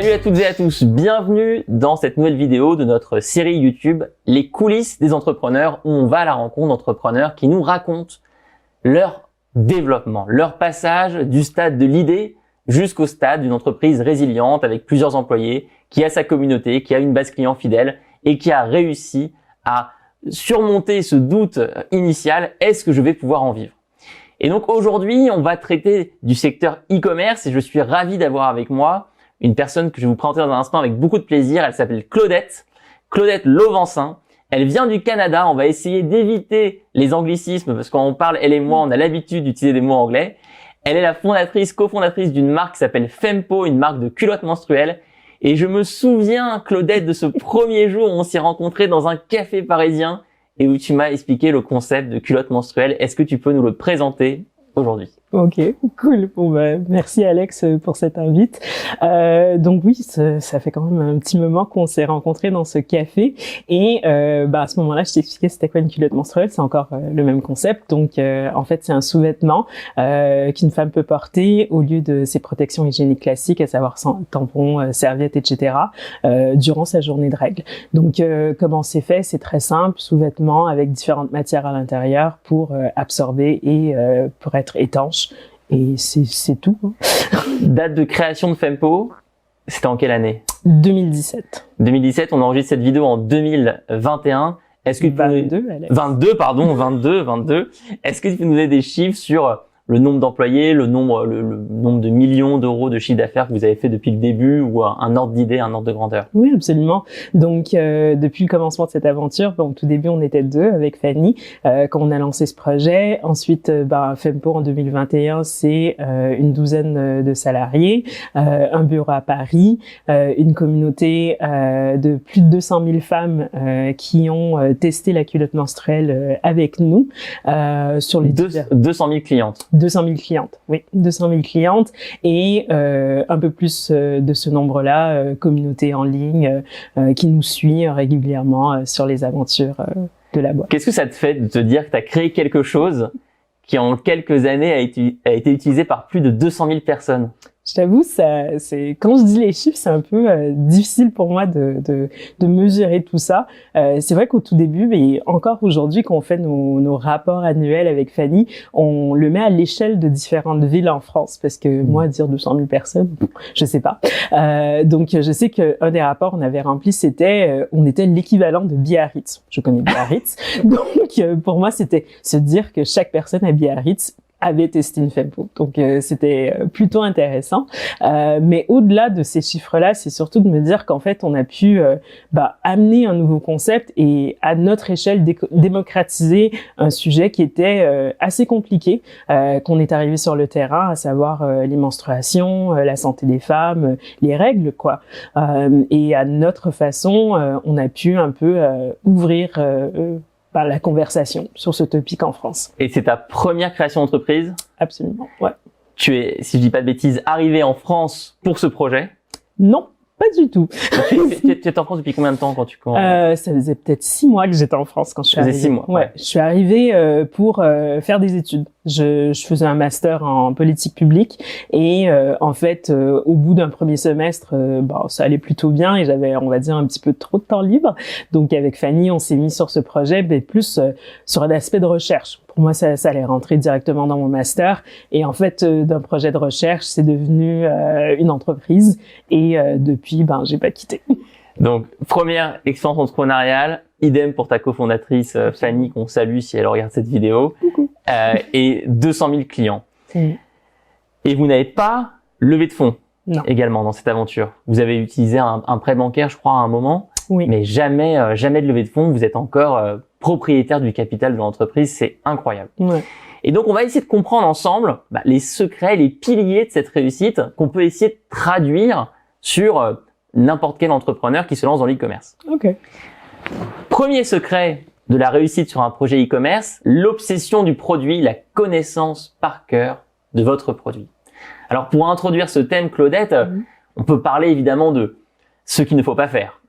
Salut à toutes et à tous, bienvenue dans cette nouvelle vidéo de notre série YouTube Les coulisses des entrepreneurs, où on va à la rencontre d'entrepreneurs qui nous racontent leur développement, leur passage du stade de l'idée jusqu'au stade d'une entreprise résiliente avec plusieurs employés, qui a sa communauté, qui a une base client fidèle et qui a réussi à surmonter ce doute initial, est-ce que je vais pouvoir en vivre? Et donc aujourd'hui, on va traiter du secteur e-commerce et je suis ravi d'avoir avec moi une personne que je vais vous présenter dans un instant avec beaucoup de plaisir. Elle s'appelle Claudette Lauvencin. Elle vient du Canada. On va essayer d'éviter les anglicismes parce que quand on parle, elle et moi, on a l'habitude d'utiliser des mots anglais. Elle est la cofondatrice d'une marque qui s'appelle Fempo, une marque de culottes menstruelles. Et je me souviens, Claudette, de ce premier jour où on s'est rencontrés dans un café parisien et où tu m'as expliqué le concept de culottes menstruelles. Est-ce que tu peux nous le présenter aujourd'hui? Ok, cool. Bon, merci Alex pour cette invite. Donc oui, ça fait quand même un petit moment qu'on s'est rencontrés dans ce café et à ce moment-là, je t'expliquais c'était quoi une culotte menstruelle. C'est encore le même concept. Donc en fait, c'est un sous-vêtement qu'une femme peut porter au lieu de ses protections hygiéniques classiques, à savoir tampons, serviettes, etc. Durant sa journée de règles. Donc comment c'est fait? C'est très simple, sous-vêtement avec différentes matières à l'intérieur pour absorber et pour être étanche. Et c'est tout. Date de création de Fempo, c'était en quelle année? 2017. 2017, on enregistre cette vidéo en 2021. Est-ce que 22, Alex. 22. Est-ce que tu peux nous donner des chiffres sur le nombre d'employés, le nombre de millions d'euros de chiffre d'affaires que vous avez fait depuis le début, ou un ordre d'idée, un ordre de grandeur? Oui, absolument. Donc, depuis le commencement de cette aventure, au tout début, on était deux avec Fanny quand on a lancé ce projet. Ensuite, Fempo en 2021, c'est une douzaine de salariés, un bureau à Paris, une communauté de plus de 200 000 femmes qui ont testé la culotte menstruelle avec nous sur les 200 000 clientes. 200 000 clientes, oui, 200 000 clientes et un peu plus de ce nombre-là, communauté en ligne qui nous suit régulièrement sur les aventures de la boîte. Qu'est-ce que ça te fait de te dire que tu as créé quelque chose qui en quelques années a été utilisé par plus de 200 000 personnes? Je t'avoue, c'est quand je dis les chiffres, c'est un peu difficile pour moi de mesurer tout ça. C'est vrai qu'au tout début, mais encore aujourd'hui, quand on fait nos rapports annuels avec Fanny, on le met à l'échelle de différentes villes en France, parce que moi, dire 200 000 personnes, je sais pas. Donc, je sais qu'un des rapports on avait rempli, c'était on était l'équivalent de Biarritz. Je connais Biarritz, donc pour moi, c'était se dire que chaque personne à Biarritz avait testé une Fempo. Donc c'était plutôt intéressant. Mais au-delà de ces chiffres-là, c'est surtout de me dire qu'en fait, on a pu amener un nouveau concept et à notre échelle démocratiser un sujet qui était assez compliqué, qu'on est arrivé sur le terrain, à savoir les menstruations, la santé des femmes, les règles, quoi. Et à notre façon, on a pu un peu ouvrir par la conversation sur ce topic en France. Et c'est ta première création d'entreprise? Absolument, ouais. Tu es, si je dis pas de bêtises, arrivé en France pour ce projet? Non, pas du tout. Tu étais en France depuis combien de temps quand tu commences? Ça faisait peut-être 6 mois que j'étais en France quand je suis arrivée. 6 mois. Ouais, je suis arrivée pour faire des études. Je faisais un master en politique publique et en fait au bout d'un premier semestre ça allait plutôt bien et j'avais on va dire un petit peu trop de temps libre, donc avec Fanny on s'est mis sur ce projet mais plus sur l'aspect de recherche. Pour moi ça allait rentrer directement dans mon master et en fait d'un projet de recherche c'est devenu une entreprise et depuis j'ai pas quitté. Donc première expérience entrepreneuriale, idem pour ta cofondatrice Fanny qu'on salue si elle regarde cette vidéo. Et 200 000 clients. Et vous n'avez pas levé de fonds également dans cette aventure. Vous avez utilisé un prêt bancaire, je crois, à un moment, mais jamais de levée de fonds. Vous êtes encore propriétaire du capital de l'entreprise. C'est incroyable. Ouais. Et donc, on va essayer de comprendre ensemble les secrets, les piliers de cette réussite qu'on peut essayer de traduire sur n'importe quel entrepreneur qui se lance dans l'e-commerce. Okay. Premier secret de la réussite sur un projet e-commerce, l'obsession du produit, la connaissance par cœur de votre produit. Alors pour introduire ce thème, Claudette, on peut parler évidemment de ce qu'il ne faut pas faire,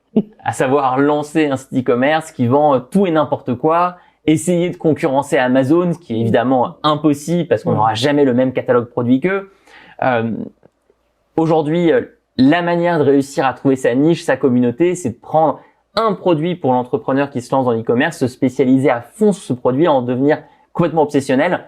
à savoir lancer un site e-commerce qui vend tout et n'importe quoi, essayer de concurrencer Amazon, ce qui est évidemment impossible parce qu'on n'aura jamais le même catalogue produit qu'eux. Aujourd'hui, la manière de réussir à trouver sa niche, sa communauté, c'est de prendre un produit pour l'entrepreneur qui se lance dans l'e-commerce, se spécialiser à fond sur ce produit, en devenir complètement obsessionnel.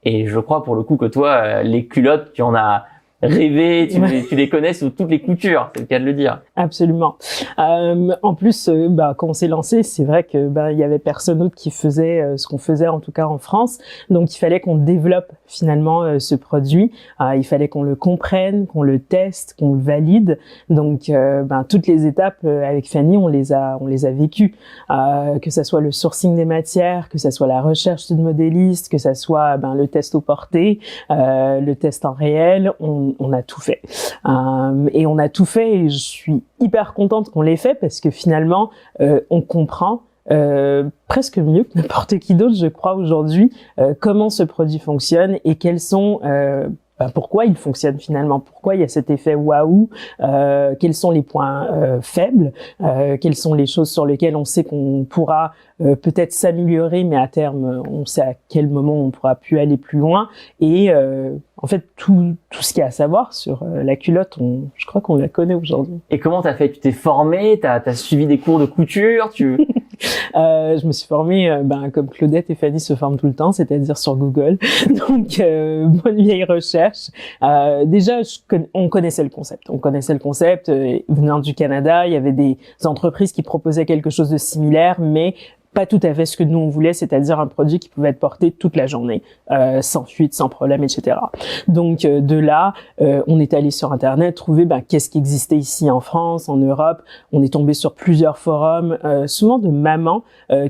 Et je crois pour le coup que toi, les culottes, tu en as rêvé, tu les connais sous toutes les coutures, c'est le cas de le dire. Absolument. En plus, quand on s'est lancé, c'est vrai que il y avait personne d'autre qui faisait ce qu'on faisait, en tout cas en France. Donc il fallait qu'on développe finalement ce produit. Il fallait qu'on le comprenne, qu'on le teste, qu'on le valide. Donc toutes les étapes avec Fanny, on les a vécues. Que ça soit le sourcing des matières, que ça soit la recherche d'une modéliste, que ça soit le test au porté, le test en réel. On a tout fait. Et on a tout fait et je suis hyper contente qu'on l'ait fait parce que finalement, on comprend presque mieux que n'importe qui d'autre, je crois, aujourd'hui, comment ce produit fonctionne et quels sont... pourquoi il fonctionne finalement, pourquoi il y a cet effet waouh, quels sont les points faibles, quelles sont les choses sur lesquelles on sait qu'on pourra peut-être s'améliorer, mais à terme, on sait à quel moment on pourra plus aller plus loin. Et en fait, tout ce qu'il y a à savoir sur la culotte, je crois qu'on la connaît aujourd'hui. Et comment t'as fait? Tu t'es formé, t'as suivi des cours de couture, Je me suis formée, comme Claudette et Fanny se forment tout le temps, c'est-à-dire sur Google. Donc, bonne vieille recherche. Déjà, on connaissait le concept. On connaissait le concept. Venant du Canada, il y avait des entreprises qui proposaient quelque chose de similaire, mais pas tout à fait ce que nous on voulait, c'est-à-dire un produit qui pouvait être porté toute la journée, sans fuite, sans problème, etc. Donc de là, on est allé sur Internet trouver qu'est-ce qui existait ici en France, en Europe. On est tombé sur plusieurs forums, souvent de mamans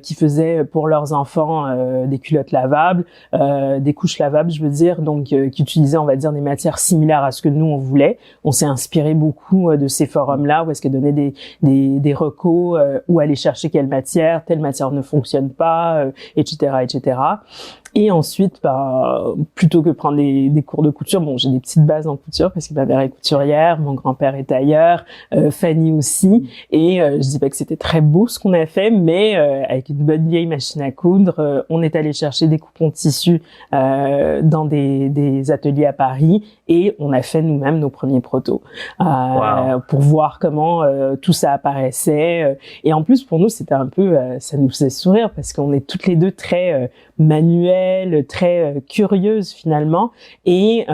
qui faisaient pour leurs enfants des culottes lavables, des couches lavables, je veux dire, donc qui utilisaient, on va dire, des matières similaires à ce que nous on voulait. On s'est inspiré beaucoup de ces forums-là, où est-ce qu'elles donnaient des recos, où aller chercher telle matière ne fonctionne pas, etc., etc. Et ensuite, plutôt que prendre des cours de couture, j'ai des petites bases en couture parce que ma mère est couturière, mon grand-père est tailleur, Fanny aussi. Et je dis pas que c'était très beau ce qu'on a fait, mais avec une bonne vieille machine à coudre, on est allé chercher des coupons de tissu dans des ateliers à Paris et on a fait nous-mêmes nos premiers protos pour voir comment tout ça apparaissait. Et en plus, pour nous, c'était un peu, ça nous faisait sourire parce qu'on est toutes les deux très manuelle, très curieuse finalement, et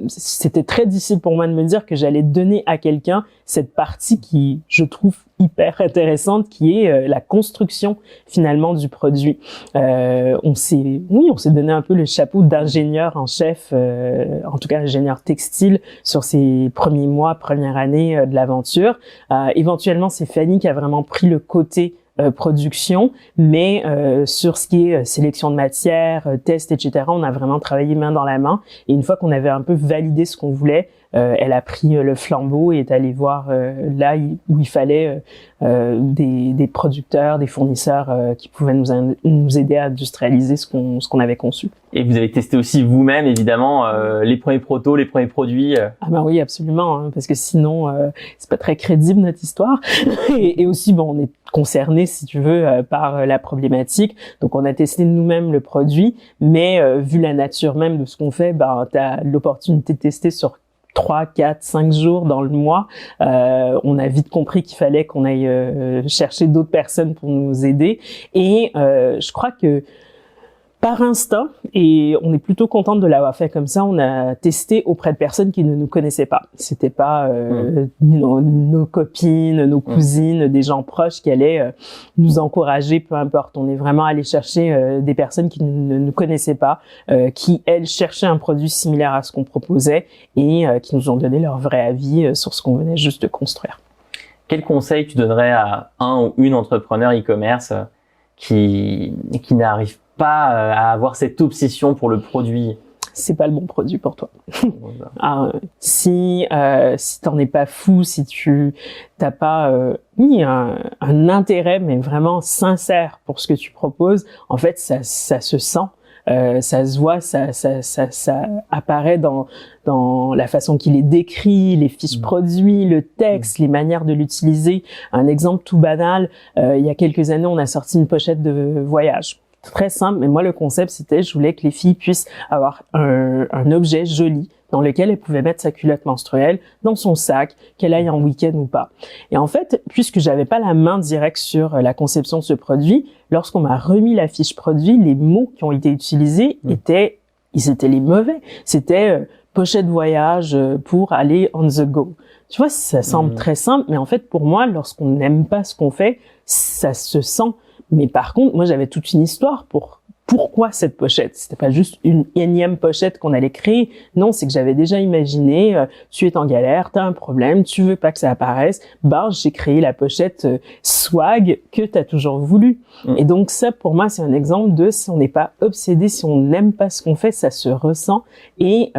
c'était très difficile pour moi de me dire que j'allais donner à quelqu'un cette partie qui, je trouve, hyper intéressante, qui est la construction finalement du produit. On s'est donné un peu le chapeau d'ingénieur en chef, en tout cas ingénieur textile sur ces premiers mois, première année de l'aventure. Éventuellement, c'est Fanny qui a vraiment pris le côté production, mais sur ce qui est sélection de matière, test, etc., on a vraiment travaillé main dans la main. Et une fois qu'on avait un peu validé ce qu'on voulait, elle a pris le flambeau et est allée voir là où il fallait des producteurs, des fournisseurs qui pouvaient nous aider à industrialiser ce qu'on avait conçu. Et vous avez testé aussi vous-même, évidemment, les premiers protos, les premiers produits. Ah oui, absolument, parce que sinon, c'est pas très crédible notre histoire. et aussi, on est concerné, si tu veux, par la problématique. Donc, on a testé nous-mêmes le produit, mais vu la nature même de ce qu'on fait, t'as l'opportunité de tester sur 3, 4, 5 jours dans le mois. On a vite compris qu'il fallait qu'on aille chercher d'autres personnes pour nous aider. Et je crois que par instinct, et on est plutôt contente de l'avoir fait comme ça, on a testé auprès de personnes qui ne nous connaissaient pas. C'était pas nos copines, nos cousines, des gens proches qui allaient nous encourager, peu importe. On est vraiment allé chercher des personnes qui ne nous connaissaient pas, qui, elles, cherchaient un produit similaire à ce qu'on proposait et qui nous ont donné leur vrai avis sur ce qu'on venait juste de construire. Quel conseil tu donnerais à un ou une entrepreneur e-commerce qui n'arrive pas à avoir cette obsession pour le produit? C'est pas le bon produit pour toi. Si t'en es pas fou, si tu t'as pas un intérêt mais vraiment sincère pour ce que tu proposes, en fait ça se sent. Ça se voit, ça apparaît dans la façon qu'il est décrit, les fiches produits, le texte, les manières de l'utiliser. Un exemple tout banal, il y a quelques années, on a sorti une pochette de voyage. Très simple, mais moi le concept c'était, je voulais que les filles puissent avoir un objet joli dans lequel elle pouvait mettre sa culotte menstruelle dans son sac, qu'elle aille en week-end ou pas. Et en fait, puisque j'avais pas la main directe sur la conception de ce produit, lorsqu'on m'a remis la fiche produit, les mots qui ont été utilisés étaient les mauvais. C'était pochette voyage pour aller on the go. Tu vois, ça semble très simple, mais en fait, pour moi, lorsqu'on n'aime pas ce qu'on fait, ça se sent. Mais par contre, moi, j'avais toute une histoire pourquoi cette pochette. C'était pas juste une énième pochette qu'on allait créer. Non, c'est que j'avais déjà imaginé, tu es en galère, t'as un problème, tu veux pas que ça apparaisse. J'ai créé la pochette swag que t'as toujours voulu. Et donc ça, pour moi, c'est un exemple de si on n'est pas obsédé, si on n'aime pas ce qu'on fait, ça se ressent et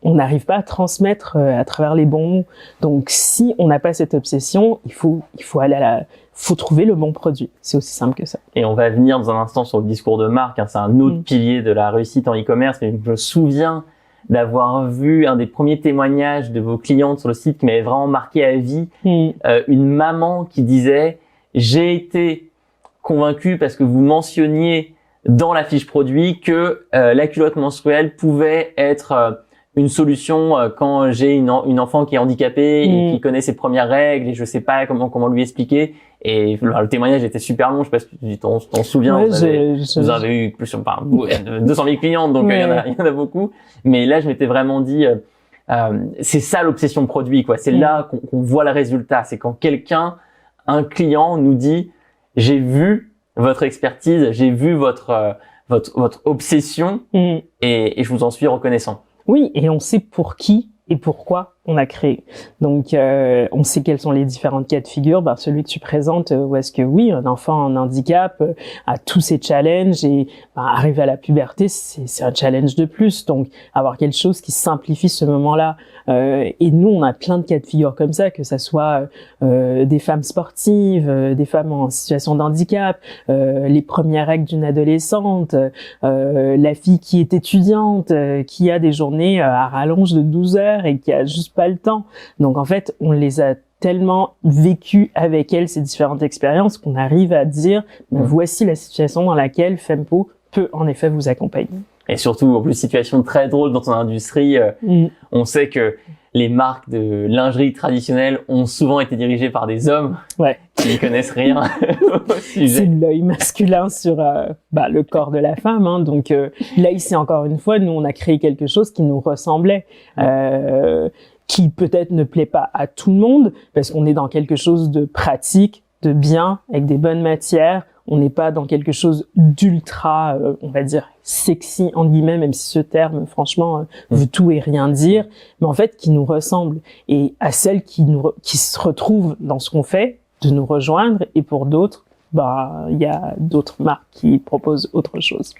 on n'arrive pas à transmettre à travers les bons mots. Donc si on n'a pas cette obsession, il faut aller faut trouver le bon produit. C'est aussi simple que ça. Et on va venir dans un instant sur le discours de marque. C'est un autre pilier de la réussite en e-commerce. Mais je me souviens d'avoir vu un des premiers témoignages de vos clientes sur le site qui m'avait vraiment marqué à vie. Une maman qui disait « J'ai été convaincue parce que vous mentionniez dans la fiche produit que la culotte menstruelle pouvait être une solution quand j'ai une enfant qui est handicapée et qui connaît ses premières règles et je sais pas comment lui expliquer. » Et le témoignage était super long, je sais pas si tu t'en souviens. Ouais, vous avez eu plus, 200 000 clientes, donc il y en a beaucoup. Mais là, je m'étais vraiment dit, c'est ça l'obsession produit, quoi. C'est là qu'on voit le résultat. C'est quand un client nous dit, j'ai vu votre expertise, j'ai vu votre obsession et je vous en suis reconnaissant. Oui, et on sait pour qui et pourquoi on a créé. Donc, on sait quels sont les différents cas de figure. Celui que tu présentes, où est-ce que oui, un enfant en handicap a tous ses challenges et arriver à la puberté, c'est un challenge de plus. Donc, avoir quelque chose qui simplifie ce moment-là. Et nous, on a plein de cas de figure comme ça, que ça soit des femmes sportives, des femmes en situation de handicap, les premières règles d'une adolescente, la fille qui est étudiante, qui a des journées à rallonge de 12 heures et qui a juste pas le temps. Donc en fait, on les a tellement vécues avec elle, ces différentes expériences, qu'on arrive à dire voici la situation dans laquelle Fempo peut en effet vous accompagner. Et surtout, en plus, situation très drôle dans ton industrie. On sait que les marques de lingerie traditionnelles ont souvent été dirigées par des hommes qui ne connaissent rien au sujet. C'est l'œil masculin sur le corps de la femme. Hein. Donc là, ici, encore une fois, nous, on a créé quelque chose qui nous ressemblait. Qui peut-être ne plaît pas à tout le monde, parce qu'on est dans quelque chose de pratique, de bien, avec des bonnes matières. On n'est pas dans quelque chose d'ultra, on va dire, sexy, en guillemets, même si ce terme, franchement, veut tout et rien dire, mais en fait, qui nous ressemble. Et à celles qui se retrouvent dans ce qu'on fait, de nous rejoindre, et pour d'autres, il y a d'autres marques qui proposent autre chose.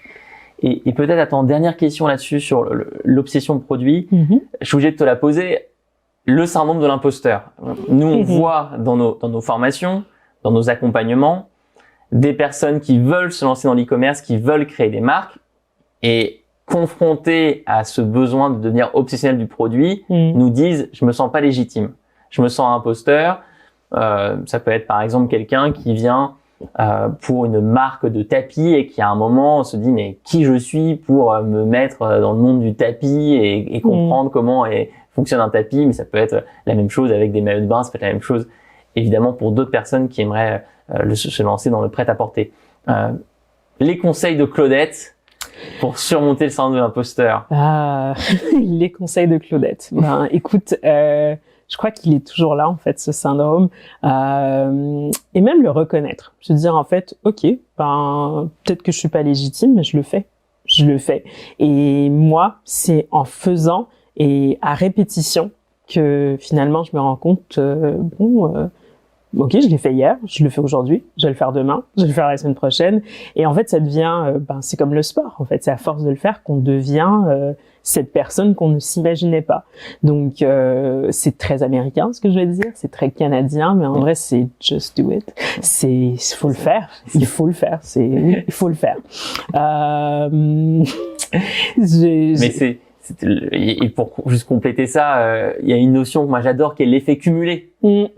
Et peut-être, attends, dernière question là-dessus, sur l'obsession produit. Je suis obligé de te la poser. Le syndrome de l'imposteur. Nous, on voit dans nos formations, dans nos accompagnements, des personnes qui veulent se lancer dans l'e-commerce, qui veulent créer des marques et confrontées à ce besoin de devenir obsessionnel du produit, nous disent « je me sens pas légitime, je me sens imposteur ». Ça peut être par exemple quelqu'un qui vient pour une marque de tapis et qui à un moment se dit « mais qui je suis pour me mettre dans le monde du tapis et comprendre comment fonctionne un tapis ?» Mais ça peut être la même chose avec des maillots de bain, ça peut être la même chose évidemment pour d'autres personnes qui aimeraient se lancer dans le prêt-à-porter. Les conseils de Claudette pour surmonter le syndrome de l'imposteur. Les conseils de Claudette. Écoute, je crois qu'il est toujours là en fait, ce syndrome, et même le reconnaître. Se dire en fait, ok, peut-être que je suis pas légitime, mais je le fais. Et moi, c'est en faisant et à répétition que finalement je me rends compte, ok, je l'ai fait hier, je le fais aujourd'hui, je vais le faire demain, je vais le faire la semaine prochaine. Et en fait, ça devient, c'est comme le sport. En fait, c'est à force de le faire qu'on devient cette personne qu'on ne s'imaginait pas. Donc, c'est très américain ce que je vais dire, c'est très canadien, mais en vrai, c'est just do it. Il faut le faire. Il faut le faire. Mais et pour juste compléter ça, il y a une notion que moi j'adore qui est l'effet cumulé, où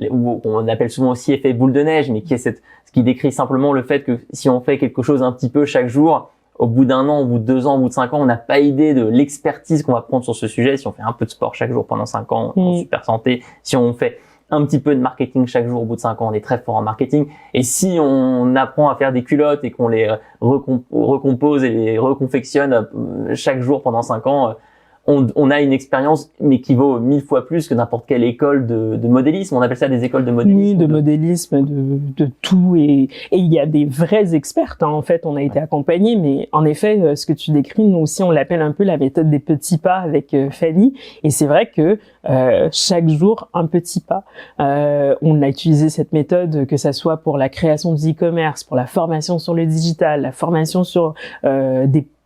on appelle souvent aussi effet boule de neige, mais qui est ce qui décrit simplement le fait que si on fait quelque chose un petit peu chaque jour, au bout d'un an, au bout de 2 ans, au bout de 5 ans, on n'a pas idée de l'expertise qu'on va prendre sur ce sujet. Si on fait un peu de sport chaque jour pendant 5 ans, en super santé. Si on fait un petit peu de marketing chaque jour, au bout de 5 ans, on est très fort en marketing. Et si on apprend à faire des culottes et qu'on les recompose et les reconfectionne chaque jour pendant 5 ans, on a une expérience, mais qui vaut 1000 fois plus que n'importe quelle école de modélisme. On appelle ça des écoles de modélisme. Oui, de modélisme, de tout. Et il y a des vrais experts, hein. En fait, on a été accompagnés, mais en effet, ce que tu décris, nous aussi, on l'appelle un peu la méthode des petits pas avec Fanny. Et c'est vrai que chaque jour, un petit pas. On a utilisé cette méthode, que ça soit pour la création du e-commerce, pour la formation sur le digital, la formation sur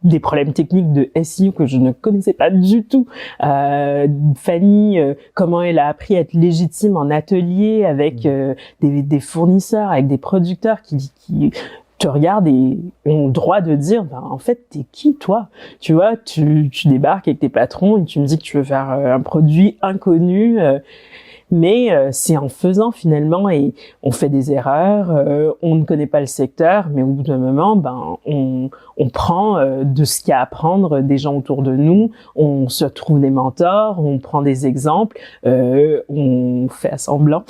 des problèmes techniques de SEO que je ne connaissais pas du tout. Fanny, comment elle a appris à être légitime en atelier avec des fournisseurs, avec des producteurs qui te regardent et ont le droit de dire, ben, en fait, t'es qui, toi? Tu vois, tu débarques avec tes patrons et tu me dis que tu veux faire un produit inconnu, mais c'est en faisant finalement, et on fait des erreurs, on ne connaît pas le secteur, mais au bout d'un moment, ben on prend de ce qu'il y a à apprendre des gens autour de nous, on se trouve des mentors, on prend des exemples, on fait à semblant,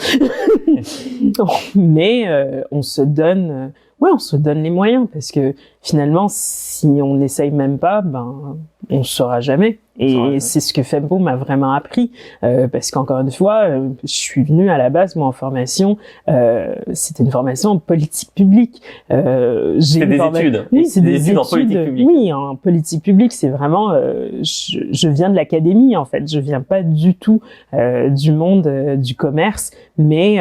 mais on se donne les moyens, parce que finalement, si on n'essaye même pas, ben on saura jamais. Et c'est ce que Fempo m'a vraiment appris, parce qu'encore une fois, je suis venue à la base, moi, en formation, c'était une formation en politique publique. C'est des études. Oui, c'est des études en politique publique. Oui, en politique publique, c'est vraiment, je viens de l'académie, en fait. Je viens pas du tout du monde du commerce, mais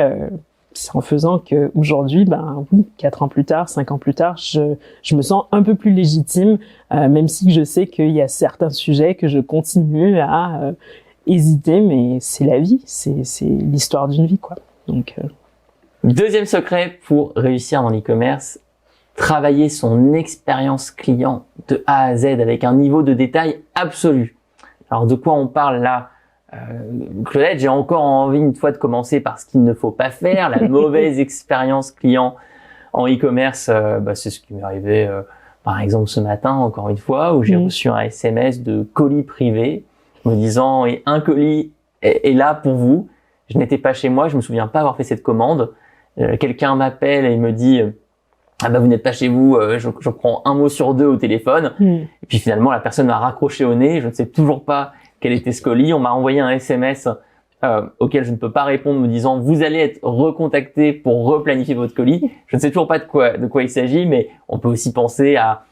c'est en faisant que aujourd'hui, ben oui, 4 ans plus tard, 5 ans plus tard, je me sens un peu plus légitime, même si je sais qu'il y a certains sujets que je continue à hésiter, mais c'est la vie, c'est l'histoire d'une vie, quoi. Donc deuxième secret pour réussir dans l'e-commerce, travailler son expérience client de A à Z avec un niveau de détail absolu. Alors de quoi on parle là? Claudette, j'ai encore envie une fois de commencer par ce qu'il ne faut pas faire, la mauvaise expérience client en e-commerce. C'est ce qui m'est arrivé par exemple ce matin, encore une fois, où j'ai reçu un SMS de colis privé me disant et un colis est là pour vous. Je n'étais pas chez moi, je me souviens pas avoir fait cette commande. Quelqu'un m'appelle et me dit ah bah vous n'êtes pas chez vous, je prends un mot sur 2 au téléphone. Et puis finalement la personne m'a raccroché au nez, je ne sais toujours pas quel était ce colis. On m'a envoyé un SMS auquel je ne peux pas répondre, me disant vous allez être recontacté pour replanifier votre colis. Je ne sais toujours pas de quoi il s'agit, mais on peut aussi penser à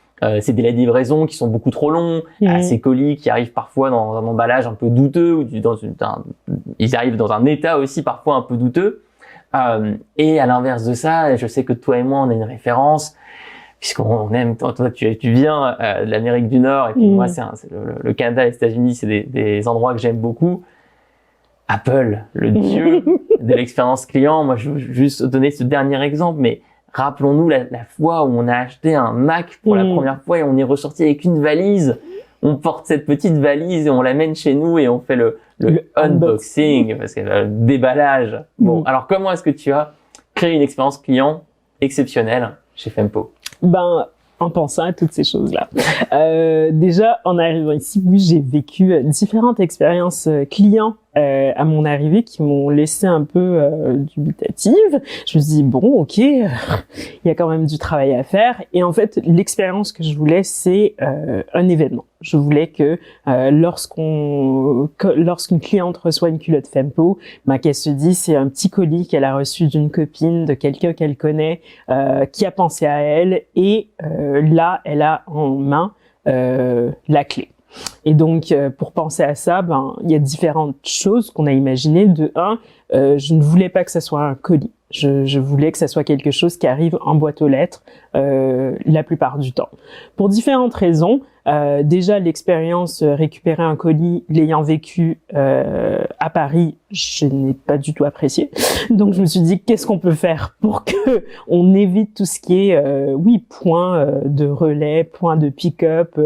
ces délais de livraison qui sont beaucoup trop longs, à ces colis qui arrivent parfois dans un emballage un peu douteux, ou ils arrivent dans un état aussi parfois un peu douteux. Et à l'inverse de ça, je sais que toi et moi on a une référence, puisqu'on aime, toi tu viens de l'Amérique du Nord, et puis moi c'est le Canada et les États-Unis, c'est des endroits que j'aime beaucoup. Apple, le dieu de l'expérience client. Moi je veux juste donner ce dernier exemple, mais rappelons-nous la fois où on a acheté un Mac pour la première fois et on est ressorti avec une valise. On porte cette petite valise et on l'amène chez nous et on fait le unboxing, parce que le déballage. Bon, alors comment est-ce que tu as créé une expérience client exceptionnelle chez Fempo? Ben, en pensant à toutes ces choses-là. Déjà, en arrivant ici, oui, j'ai vécu différentes expériences clients à mon arrivée qui m'ont laissé un peu dubitative. Je me suis dit, bon, ok, il y a quand même du travail à faire. Et en fait, l'expérience que je voulais, c'est un événement. Je voulais que lorsqu'une cliente reçoit une culotte Fempo, qu'elle se dit c'est un petit colis qu'elle a reçu d'une copine, de quelqu'un qu'elle connaît, qui a pensé à elle, et là, elle a en main la clé. Et donc, pour penser à ça, il y a différentes choses qu'on a imaginées. De un, je ne voulais pas que ça soit un colis. Je voulais que ça soit quelque chose qui arrive en boîte aux lettres la plupart du temps. Pour différentes raisons. Déjà, l'expérience récupérer un colis, l'ayant vécu à Paris, je n'ai pas du tout apprécié. Donc, je me suis dit, qu'est-ce qu'on peut faire pour que on évite tout ce qui est, point de relais, point de pick-up,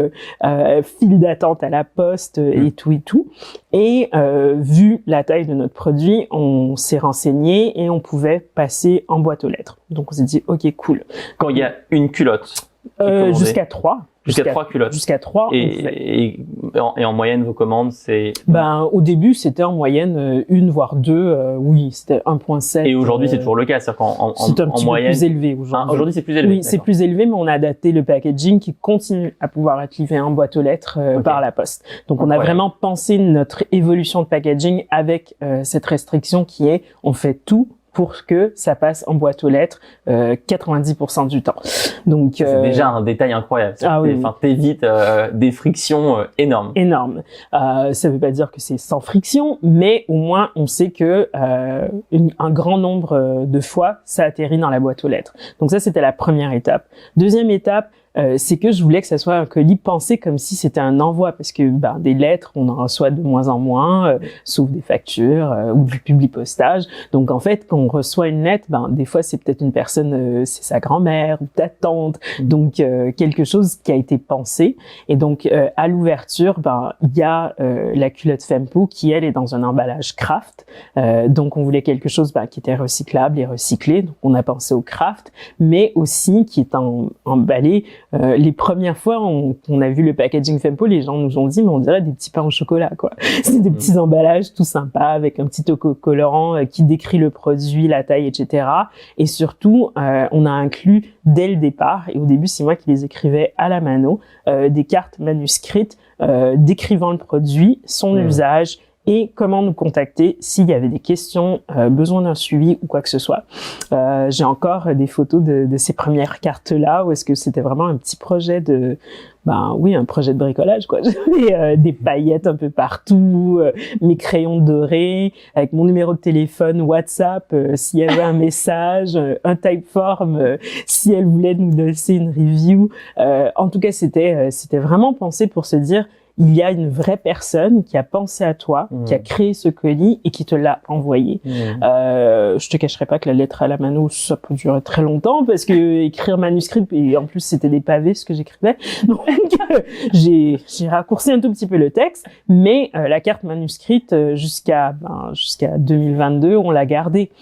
file d'attente à la poste et tout et tout. Et vu la taille de notre produit, on s'est renseigné et on pouvait passer en boîte aux lettres. Donc, on s'est dit, ok, cool. Quand il y a une culotte, jusqu'à 3. Jusqu'à 3 culottes. Jusqu'à 3. Et en moyenne, vos commandes, c'est... Au début, c'était en moyenne 1 voire 2. Oui, c'était 1.7. Et aujourd'hui, c'est toujours le cas. C'est-à-dire qu'en c'est un petit moyenne, peu plus élevé aujourd'hui. Aujourd'hui, c'est plus élevé. Oui, c'est plus élevé, mais on a adapté le packaging qui continue à pouvoir être livré en boîte aux lettres par la poste. Donc, on a vraiment pensé notre évolution de packaging avec cette restriction qui est on fait tout pour que ça passe en boîte aux lettres 90% du temps. Donc c'est déjà un détail incroyable. T'évites des frictions énormes. Énormes. Ça veut pas dire que c'est sans friction, mais au moins on sait que un grand nombre de fois ça atterrit dans la boîte aux lettres. Donc ça c'était la première étape. Deuxième étape, c'est que je voulais que ça soit un colis pensé comme si c'était un envoi, parce que des lettres, on en reçoit de moins en moins, sauf des factures ou du publipostage. Donc en fait, quand on reçoit une lettre, des fois c'est peut-être une personne, c'est sa grand-mère ou ta tante, donc quelque chose qui a été pensé. Et donc à l'ouverture, il y a la culotte Fempo qui elle est dans un emballage craft. Donc on voulait quelque chose qui était recyclable et recyclé. Donc on a pensé au craft, mais aussi qui est emballé. Les premières fois on a vu le packaging Fempo, les gens nous ont dit mais on dirait des petits pains au chocolat quoi. C'est des petits emballages tout sympas avec un petit autocollant qui décrit le produit, la taille, etc. Et surtout on a inclus dès le départ, et au début c'est moi qui les écrivais à la mano, des cartes manuscrites décrivant le produit, son usage et comment nous contacter s'il y avait des questions, besoin d'un suivi ou quoi que ce soit. J'ai encore des photos de ces premières cartes-là, où est-ce que c'était vraiment un petit projet de... un projet de bricolage, quoi. J'avais des paillettes un peu partout, mes crayons dorés, avec mon numéro de téléphone, WhatsApp, s'il y avait un message, un typeform, si elle voulait nous laisser une review. En tout cas, c'était vraiment pensé pour se dire... Il y a une vraie personne qui a pensé à toi, qui a créé ce colis et qui te l'a envoyé. Je te cacherai pas que la lettre à la mano, ça peut durer très longtemps parce que écrire manuscrit, et en plus c'était des pavés ce que j'écrivais. Donc j'ai raccourci un tout petit peu le texte, mais la carte manuscrite jusqu'à 2022, on l'a gardée.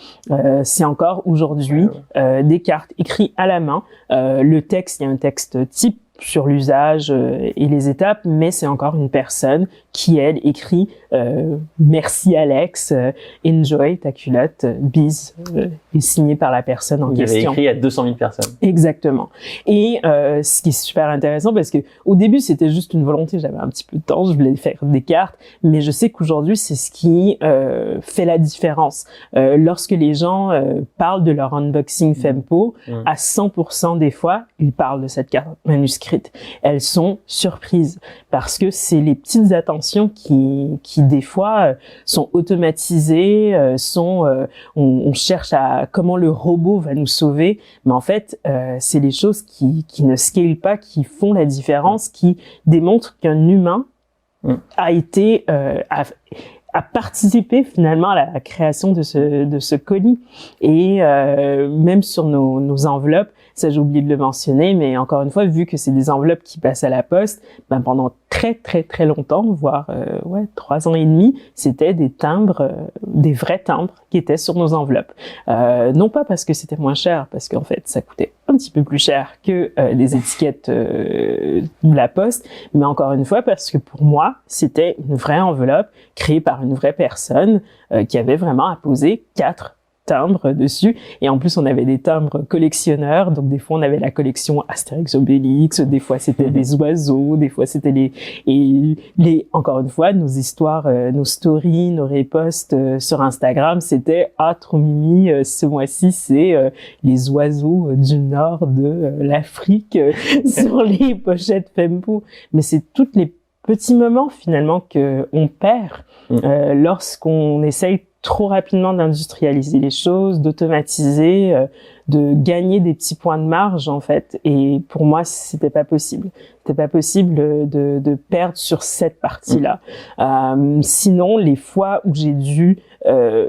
C'est encore aujourd'hui des cartes écrites à la main. Le texte, il y a un texte type sur l'usage et les étapes, mais c'est encore une personne qui, elle, écrit merci Alex, enjoy ta culotte, bise, est signé par la personne en question. Il avait écrit à 200 000 personnes. Exactement. Et ce qui est super intéressant, parce que au début c'était juste une volonté, j'avais un petit peu de temps, je voulais faire des cartes, mais je sais qu'aujourd'hui c'est ce qui fait la différence. Lorsque les gens parlent de leur unboxing Fempo, à 100% des fois, ils parlent de cette carte manuscrite. Elles sont surprises parce que c'est les petites attentions qui des fois sont automatisées, on cherche à comment le robot va nous sauver, mais en fait c'est les choses qui ne scalent pas, qui font la différence, qui démontrent qu'un humain a été a participé finalement à la création de ce colis. Et même sur nos enveloppes, ça j'ai oublié de le mentionner, mais encore une fois, vu que c'est des enveloppes qui passent à la poste, pendant très très très longtemps, voire 3 ans et demi, c'était des timbres, des vrais timbres qui étaient sur nos enveloppes. Non pas parce que c'était moins cher, parce qu'en fait ça coûtait un petit peu plus cher que les étiquettes de la poste, mais encore une fois parce que pour moi c'était une vraie enveloppe créée par une vraie personne qui avait vraiment apposé 4 timbres dessus, et en plus on avait des timbres collectionneurs, donc des fois on avait la collection Astérix Obélix, des fois c'était des oiseaux, des fois c'était encore une fois nos histoires, nos stories, nos reposts sur Instagram, c'était trop mimi, ce mois-ci c'est les oiseaux du nord de l'Afrique sur les pochettes Fempo. Mais c'est toutes les petits moments finalement que on perd lorsqu'on essaye trop rapidement d'industrialiser les choses, d'automatiser, de gagner des petits points de marge en fait. Et pour moi, c'était pas possible. C'était pas possible de perdre sur cette partie-là. Sinon, les fois où j'ai dû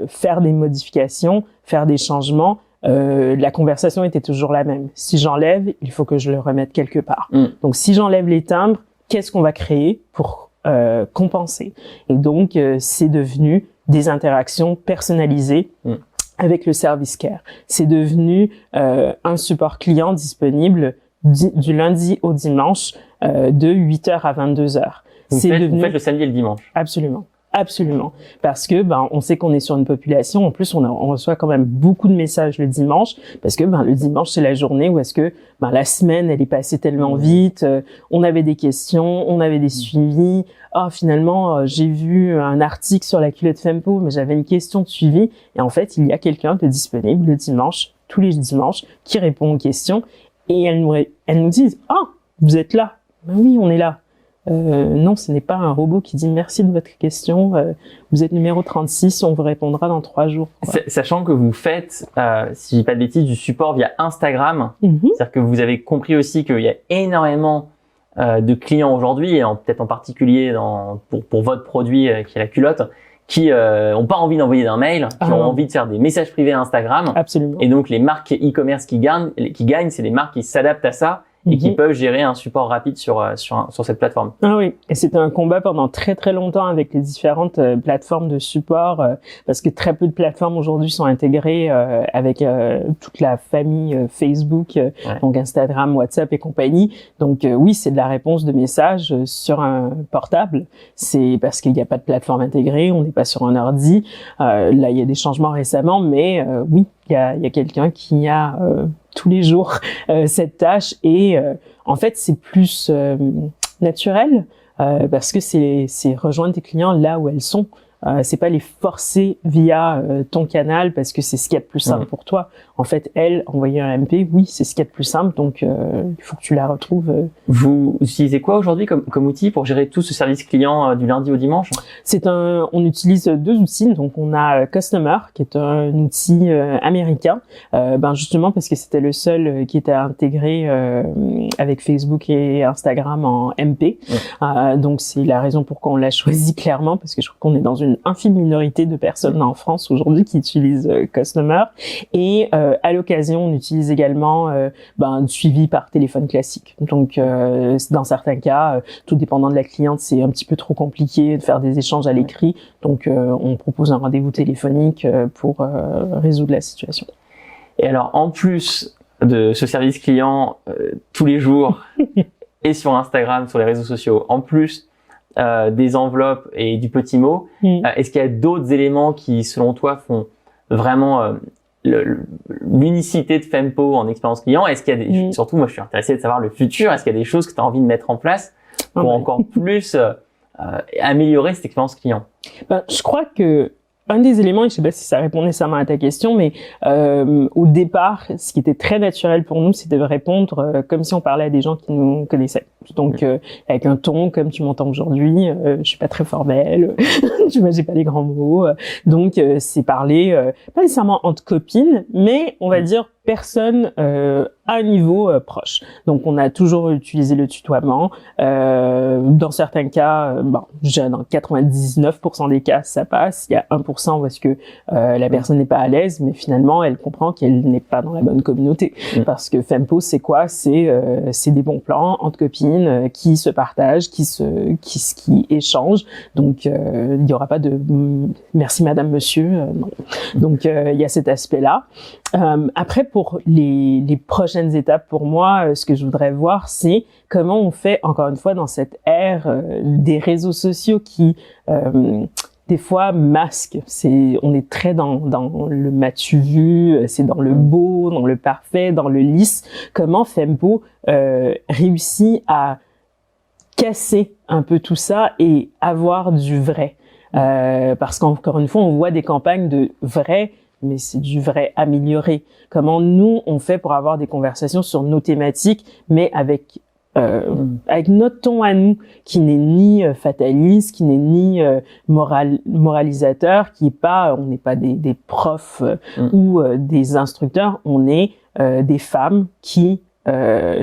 faire des modifications, faire des changements, la conversation était toujours la même. Si j'enlève, il faut que je le remette quelque part. Donc, si j'enlève les timbres, qu'est-ce qu'on va créer pour compenser? Et donc, c'est devenu des interactions personnalisées avec le service care. C'est devenu un support client disponible du lundi au dimanche, de 8h à 22h. Vous faites le samedi et le dimanche? Absolument. Absolument. Parce que, on sait qu'on est sur une population. En plus, on reçoit quand même beaucoup de messages le dimanche. Parce que, le dimanche, c'est la journée où est-ce que, la semaine, elle est passée tellement vite. On avait des questions, on avait des suivis. Finalement, j'ai vu un article sur la culotte Fempo, mais j'avais une question de suivi. Et en fait, il y a quelqu'un de disponible le dimanche, tous les dimanches, qui répond aux questions. Et elle nous dit, vous êtes là. Ben oui, on est là. Non, ce n'est pas un robot qui dit merci de votre question. Vous êtes numéro 36, on vous répondra dans 3 jours. Sachant que vous faites, si je dis pas de bêtises, du support via Instagram. C'est-à-dire que vous avez compris aussi qu'il y a énormément de clients aujourd'hui, et peut-être en particulier pour votre produit qui est la culotte, qui ont pas envie d'envoyer d'un mail, qui ont envie de faire des messages privés à Instagram. Absolument. Et donc les marques e-commerce qui gagnent, c'est les marques qui s'adaptent à ça et qui peuvent gérer un support rapide sur cette plateforme. Ah oui, et c'était un combat pendant très très longtemps avec les différentes plateformes de support, parce que très peu de plateformes aujourd'hui sont intégrées avec toute la famille Facebook, donc Instagram, WhatsApp et compagnie. Donc oui, c'est de la réponse de messages sur un portable. C'est parce qu'il n'y a pas de plateforme intégrée, on n'est pas sur un ordi. Là, il y a des changements récemment, mais oui, il y a quelqu'un qui a tous les jours cette tâche, et en fait c'est plus naturel parce que c'est rejoindre tes clients là où elles sont. C'est pas les forcer via ton canal parce que c'est ce qu'il y a de plus simple pour toi. En fait, envoyer un MP, oui, c'est ce qu'il y a de plus simple, donc il faut que tu la retrouves. Vous utilisez quoi aujourd'hui comme outil pour gérer tout ce service client du lundi au dimanche? On utilise 2 outils. Donc on a Customer, qui est un outil américain, justement parce que c'était le seul qui était intégré avec Facebook et Instagram en MP. Donc c'est la raison pourquoi on l'a choisi clairement, parce que je crois qu'on est dans une infime minorité de personnes en France aujourd'hui qui utilisent Customer. Et à l'occasion, on utilise également un suivi par téléphone classique. Donc dans certains cas, tout dépendant de la cliente, c'est un petit peu trop compliqué de faire des échanges à l'écrit. Donc on propose un rendez-vous téléphonique pour résoudre la situation. Et alors, en plus de ce service client tous les jours et sur Instagram, sur les réseaux sociaux, en plus des enveloppes et du petit mot, est-ce qu'il y a d'autres éléments qui, selon toi, font vraiment l'unicité de Fempo en expérience client? Est-ce qu'il y a des, surtout moi je suis intéressé de savoir le futur, est-ce qu'il y a des choses que tu as envie de mettre en place pour encore plus améliorer cette expérience client? Je crois que un des éléments, et je sais pas si ça répond nécessairement à ta question, mais au départ, ce qui était très naturel pour nous, c'était de répondre comme si on parlait à des gens qui nous connaissaient. Donc avec un ton comme tu m'entends aujourd'hui, je suis pas très formelle, j'ai pas les grands mots. Donc c'est parler pas nécessairement entre copines, mais on va dire personne à un niveau proche. Donc on a toujours utilisé le tutoiement. Dans certains cas, je dirais dans 99% des cas, ça passe. Il y a 1% où est-ce que la personne n'est pas à l'aise, mais finalement elle comprend qu'elle n'est pas dans la bonne communauté. Parce que Fempo, c'est quoi? C'est des bons plans entre copines qui se partagent, qui échangent. Donc il y aura pas de merci madame, monsieur. Non. Donc il y a cet aspect-là. Après, pour les prochaines étapes, pour moi, ce que je voudrais voir, c'est comment on fait, encore une fois, dans cette ère des réseaux sociaux qui, des fois, masquent. On est très dans le m'as-tu vu, c'est dans le beau, dans le parfait, dans le lisse. Comment Fempo réussit à casser un peu tout ça et avoir du vrai. Parce qu'encore une fois, on voit des campagnes de vrai, mais c'est du vrai amélioré. Comment nous, on fait pour avoir des conversations sur nos thématiques, mais avec notre ton à nous, qui n'est ni fataliste, qui n'est ni moralisateur, on n'est pas des profs ou des instructeurs, on est des femmes qui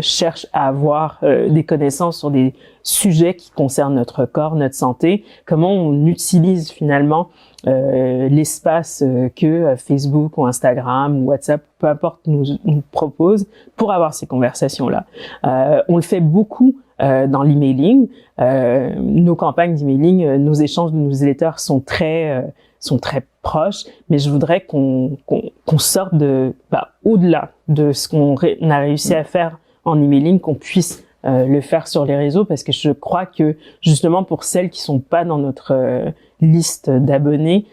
cherchent à avoir des connaissances sur des sujets qui concernent notre corps, notre santé, comment on utilise finalement l'espace que Facebook ou Instagram ou WhatsApp, peu importe, nous propose pour avoir ces conversations-là. On le fait beaucoup dans l'emailing. Nos campagnes d'emailing, nos échanges de newsletters sont très proches, mais je voudrais qu'on sorte au-delà de ce qu'on a réussi à faire en emailing qu'on puisse le faire sur les réseaux, parce que je crois que justement pour celles qui sont pas dans notre liste d'abonnés,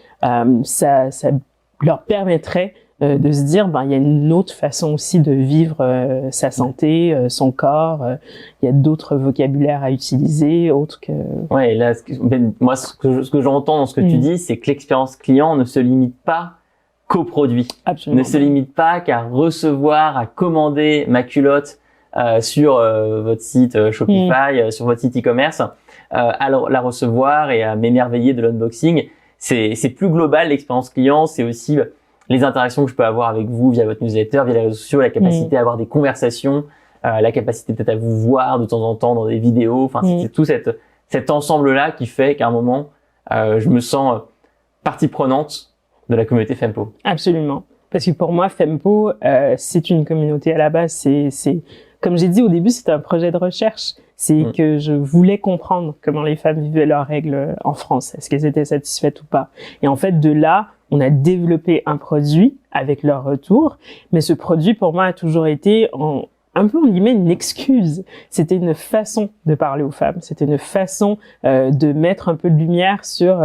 ça leur permettrait de se dire, il y a une autre façon aussi de vivre sa santé, son corps. Il y a d'autres vocabulaires à utiliser, autres que. Ouais, et là, moi, ce que j'entends dans ce que tu dis, c'est que l'expérience client ne se limite pas qu'au produit. Absolument. Ne se limite pas qu'à recevoir, à commander ma culotte sur votre site Shopify, sur votre site e-commerce, à la recevoir et à m'émerveiller de l'unboxing. C'est plus global, l'expérience client, c'est aussi les interactions que je peux avoir avec vous via votre newsletter, via les réseaux sociaux, la capacité à avoir des conversations, la capacité peut-être à vous voir de temps en temps dans des vidéos. Enfin, c'est tout cet ensemble-là qui fait qu'à un moment, je me sens partie prenante de la communauté Fempo. Absolument. Parce que pour moi, Fempo, c'est une communauté à la base. C'est comme j'ai dit au début, c'était un projet de recherche. C'est que je voulais comprendre comment les femmes vivaient leurs règles en France. Est-ce qu'elles étaient satisfaites ou pas? Et en fait, de là, on a développé un produit avec leur retour. Mais ce produit, pour moi, a toujours été un peu, on y met une excuse. C'était une façon de parler aux femmes. C'était une façon de mettre un peu de lumière sur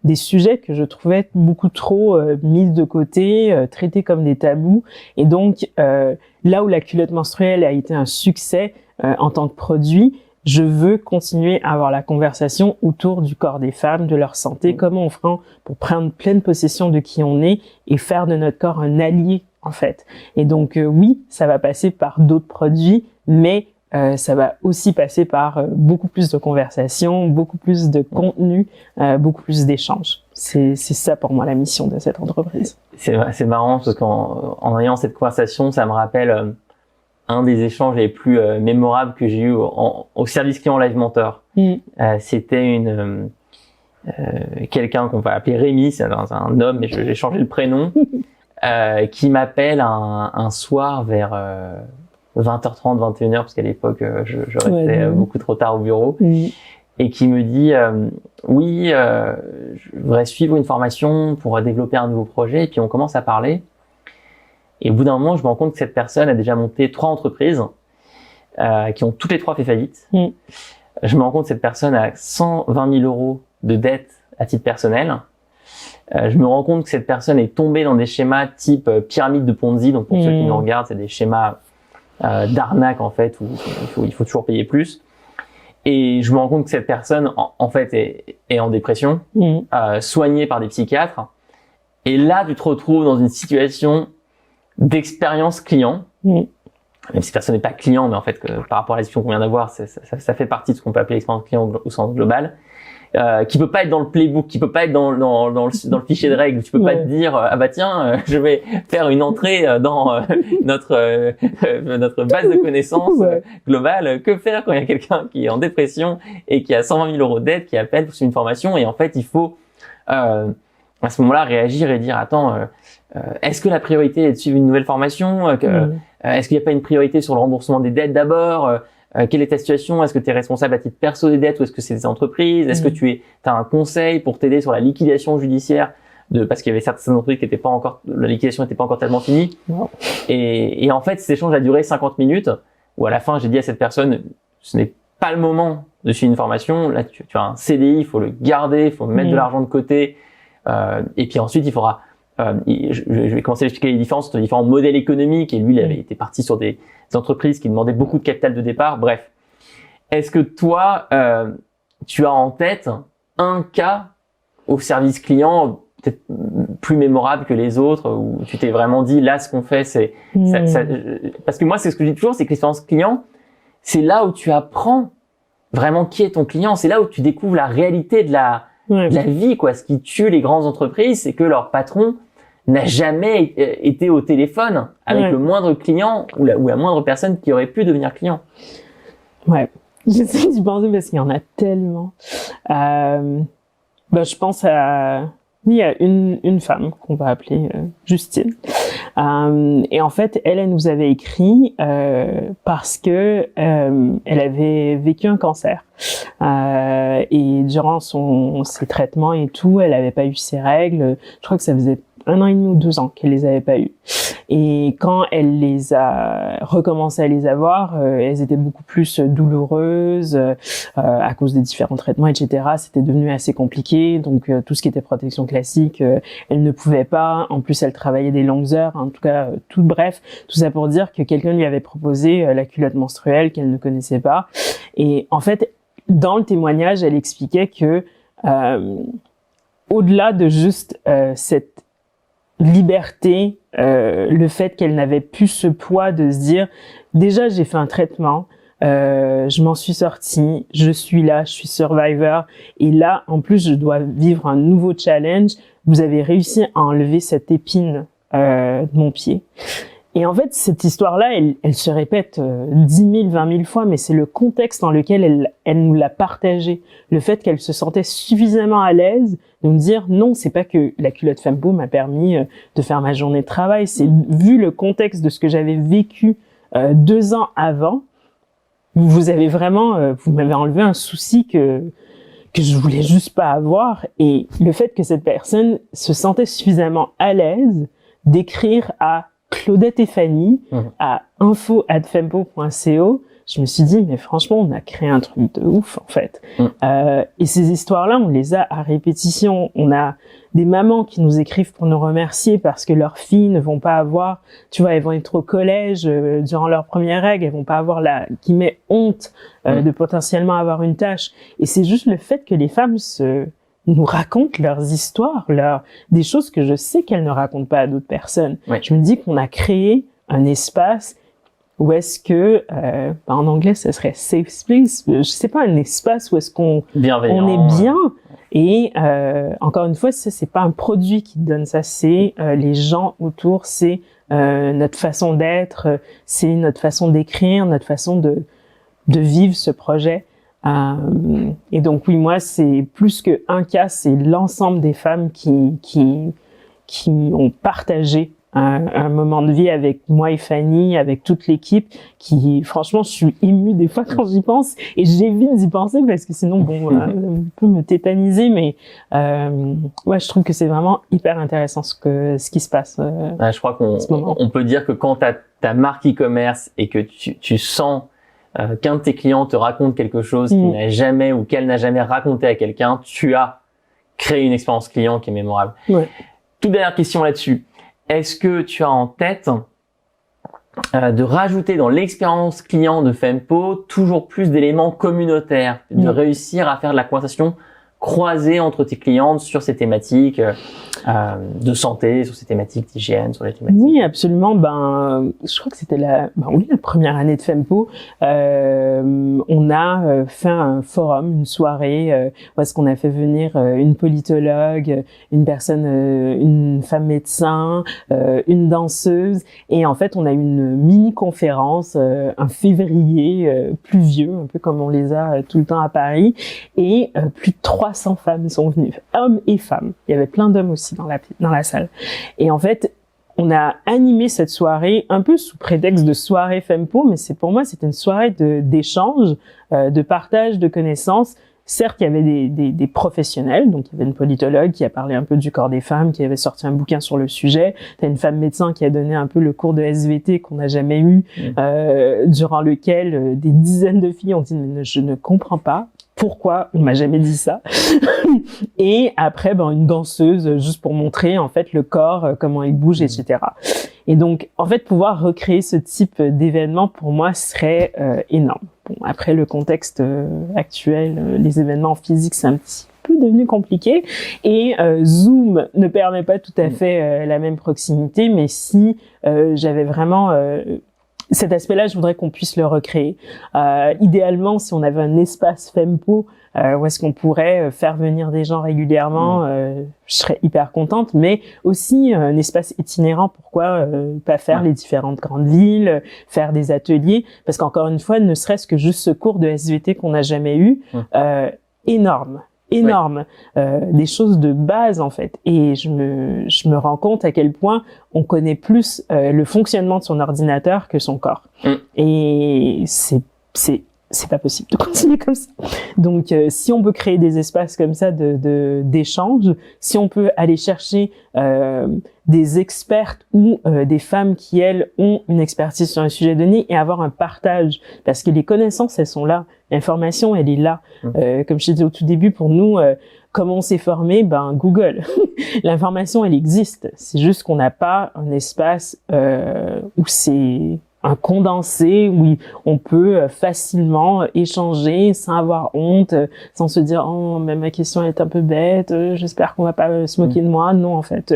des sujets que je trouvais beaucoup trop mis de côté, traités comme des tabous. Et donc, là où la culotte menstruelle a été un succès en tant que produit, je veux continuer à avoir la conversation autour du corps des femmes, de leur santé, comment on fera pour prendre pleine possession de qui on est et faire de notre corps un allié, en fait. Et donc, oui, ça va passer par d'autres produits, mais ça va aussi passer par beaucoup plus de conversations, beaucoup plus de contenu, beaucoup plus d'échanges. C'est ça pour moi la mission de cette entreprise. C'est marrant parce qu'en ayant cette conversation, ça me rappelle un des échanges les plus mémorables que j'ai eu au service client Live Mentor. C'était quelqu'un qu'on va appeler Rémi, c'est un homme, mais j'ai changé le prénom, qui m'appelle un soir vers 20h30, 21h, parce qu'à l'époque je restais beaucoup trop tard au bureau, et qui me dit oui, je voudrais suivre une formation pour développer un nouveau projet. Et puis on commence à parler. Et au bout d'un moment, je me rends compte que cette personne a déjà monté 3 entreprises qui ont toutes les 3 fait faillite. Je me rends compte que cette personne a 120 000 euros de dettes à titre personnel. Je me rends compte que cette personne est tombée dans des schémas type pyramide de Ponzi. Donc pour ceux qui nous regardent, c'est des schémas d'arnaque en fait où il faut toujours payer plus. Et je me rends compte que cette personne en fait est en dépression, soignée par des psychiatres. Et là, tu te retrouves dans une situation d'expérience client, même si personne n'est pas client, mais en fait, par rapport à la discussion qu'on vient d'avoir, ça fait partie de ce qu'on peut appeler l'expérience client au sens global, qui peut pas être dans le playbook, qui peut pas être dans le fichier de règles. Tu peux pas te dire ah bah tiens, je vais faire une entrée dans notre base de connaissances globale. Que faire quand il y a quelqu'un qui est en dépression et qui a 120 000 euros de dette, qui appelle pour une formation, et en fait il faut à ce moment-là réagir et dire attends, est-ce que la priorité est de suivre une nouvelle formation, est-ce qu'il n'y a pas une priorité sur le remboursement des dettes d'abord, quelle est ta situation, est-ce que tu es responsable à titre perso des dettes ou est-ce que c'est des entreprises, est-ce que tu as un conseil pour t'aider sur la liquidation judiciaire parce qu'il y avait certaines entreprises qui étaient pas encore, la liquidation n'était pas encore tellement finie. Et en fait cet échange a duré 50 minutes où à la fin j'ai dit à cette personne ce n'est pas le moment de suivre une formation, là tu as un CDI, il faut le garder, il faut mettre de l'argent de côté, et puis ensuite il faudra je vais commencer à expliquer les différences entre les différents modèles économiques, et lui il avait été parti sur des entreprises qui demandaient beaucoup de capital de départ. Bref, est-ce que toi tu as en tête un cas au service client peut-être plus mémorable que les autres où tu t'es vraiment dit là ce qu'on fait c'est parce que moi c'est ce que je dis toujours, c'est que l'expérience client c'est là où tu apprends vraiment qui est ton client, c'est là où tu découvres la réalité de la vie, quoi. Ce qui tue les grandes entreprises, c'est que leur patron n'a jamais été au téléphone avec le moindre client ou la moindre personne qui aurait pu devenir client. Ouais, j'essaie d'y penser parce qu'il y en a tellement. Je pense à une femme qu'on va appeler Justine. Et en fait, elle nous avait écrit parce que elle avait vécu un cancer. Et durant ses traitements et tout, elle avait pas eu ses règles. Je crois que ça faisait 1 an et demi ou 2 ans qu'elle les avait pas eues. Et quand elle les a recommencé à les avoir, elles étaient beaucoup plus douloureuses à cause des différents traitements, etc. C'était devenu assez compliqué. Donc tout ce qui était protection classique, elle ne pouvait pas. En plus, elle travaillait des longues heures. En tout cas, tout bref, tout ça pour dire que quelqu'un lui avait proposé la culotte menstruelle qu'elle ne connaissait pas. Et en fait, dans le témoignage, elle expliquait que au-delà de juste cette liberté, le fait qu'elle n'avait plus ce poids de se dire déjà j'ai fait un traitement, je m'en suis sortie, je suis là, je suis survivor et là en plus je dois vivre un nouveau challenge. Vous avez réussi à enlever cette épine de mon pied. Et en fait, cette histoire-là, elle se répète 10 000, 20 000 fois, mais c'est le contexte dans lequel elle nous l'a partagé. Le fait qu'elle se sentait suffisamment à l'aise de me dire non, c'est pas que la culotte Fempo m'a permis de faire ma journée de travail, c'est vu le contexte de ce que j'avais vécu 2 ans avant, vous avez vraiment, vous m'avez enlevé un souci que je voulais juste pas avoir. Et le fait que cette personne se sentait suffisamment à l'aise d'écrire à Claudette et Fanny à info@fempo.co, je me suis dit, mais franchement, on a créé un truc de ouf, en fait. Et ces histoires-là, on les a à répétition. On a des mamans qui nous écrivent pour nous remercier parce que leurs filles ne vont pas avoir, tu vois, elles vont être au collège durant leur première règle, elles vont pas avoir la, qui met honte de potentiellement avoir une tâche. Et c'est juste le fait que les femmes nous racontent leurs histoires, des choses que je sais qu'elles ne racontent pas à d'autres personnes. Oui. Je me dis qu'on a créé un espace où est-ce que, en anglais, ça serait safe space, je sais pas, un espace où est-ce qu'on on est bien. Et encore une fois, ça, c'est pas un produit qui te donne ça, c'est les gens autour, c'est notre façon d'être, c'est notre façon d'écrire, notre façon de vivre ce projet. Et donc oui, moi c'est plus qu'un cas, c'est l'ensemble des femmes qui ont partagé un moment de vie avec moi et Fanny, avec toute l'équipe, qui franchement je suis émue des fois quand j'y pense et j'évite d'y penser parce que sinon bon ça peut me tétaniser, mais ouais, je trouve que c'est vraiment hyper intéressant ce qui se passe. Je crois qu'on peut dire que quand t'as ta marque e-commerce et que tu sens qu'un de tes clients te raconte quelque chose qu'il n'a jamais ou qu'elle n'a jamais raconté à quelqu'un, tu as créé une expérience client qui est mémorable. Ouais. Toute dernière question là-dessus. Est-ce que tu as en tête de rajouter dans l'expérience client de Fempo toujours plus d'éléments communautaires, de réussir à faire de la conversation croisée entre tes clientes sur ces thématiques de santé, sur ces thématiques d'hygiène, sur les thématiques... Oui, absolument. Je crois que c'était la première année de Fempo. On a fait un forum, une soirée, où est-ce qu'on a fait venir une politologue, une personne, une femme médecin, une danseuse, et en fait, on a eu une mini-conférence en février pluvieux, un peu comme on les a tout le temps à Paris, et plus de 300 femmes sont venues, hommes et femmes. Il y avait plein d'hommes aussi dans la salle. Et en fait, on a animé cette soirée un peu sous prétexte de soirée Fempo, mais pour moi, c'était une soirée d'échange, de partage de connaissances. Certes, il y avait des professionnels, donc il y avait une politologue qui a parlé un peu du corps des femmes, qui avait sorti un bouquin sur le sujet. T'as une femme médecin qui a donné un peu le cours de SVT qu'on n'a jamais eu, durant lequel des dizaines de filles ont dit « mais je ne comprends pas. Pourquoi on m'a jamais dit ça ?» Et après, une danseuse, juste pour montrer en fait le corps, comment il bouge, etc. Et donc, en fait, pouvoir recréer ce type d'événement pour moi serait énorme. Bon, après le contexte actuel, les événements physiques, c'est un petit peu devenu compliqué et Zoom ne permet pas tout à fait la même proximité, mais si j'avais vraiment cet aspect-là, je voudrais qu'on puisse le recréer. Idéalement, si on avait un espace Fempo où est-ce qu'on pourrait faire venir des gens régulièrement, je serais hyper contente, mais aussi un espace itinérant, pourquoi pas faire les différentes grandes villes, faire des ateliers, parce qu'encore une fois, ne serait-ce que juste ce cours de SVT qu'on n'a jamais eu, énorme, des choses de base en fait, et je me rends compte à quel point on connaît plus le fonctionnement de son ordinateur que son corps, et c'est c'est pas possible de continuer comme ça. Donc, si on peut créer des espaces comme ça d'échange, si on peut aller chercher des expertes ou des femmes qui, elles, ont une expertise sur un sujet donné et avoir un partage, parce que les connaissances, elles sont là, l'information, elle est là. Comme je t'ai dit au tout début, pour nous, comment on s'est formé, Google. L'information, elle existe. C'est juste qu'on n'a pas un espace où c'est un condensé où on peut facilement échanger sans avoir honte, sans se dire oh mais ma question est un peu bête, j'espère qu'on va pas se moquer de moi. Non, en fait,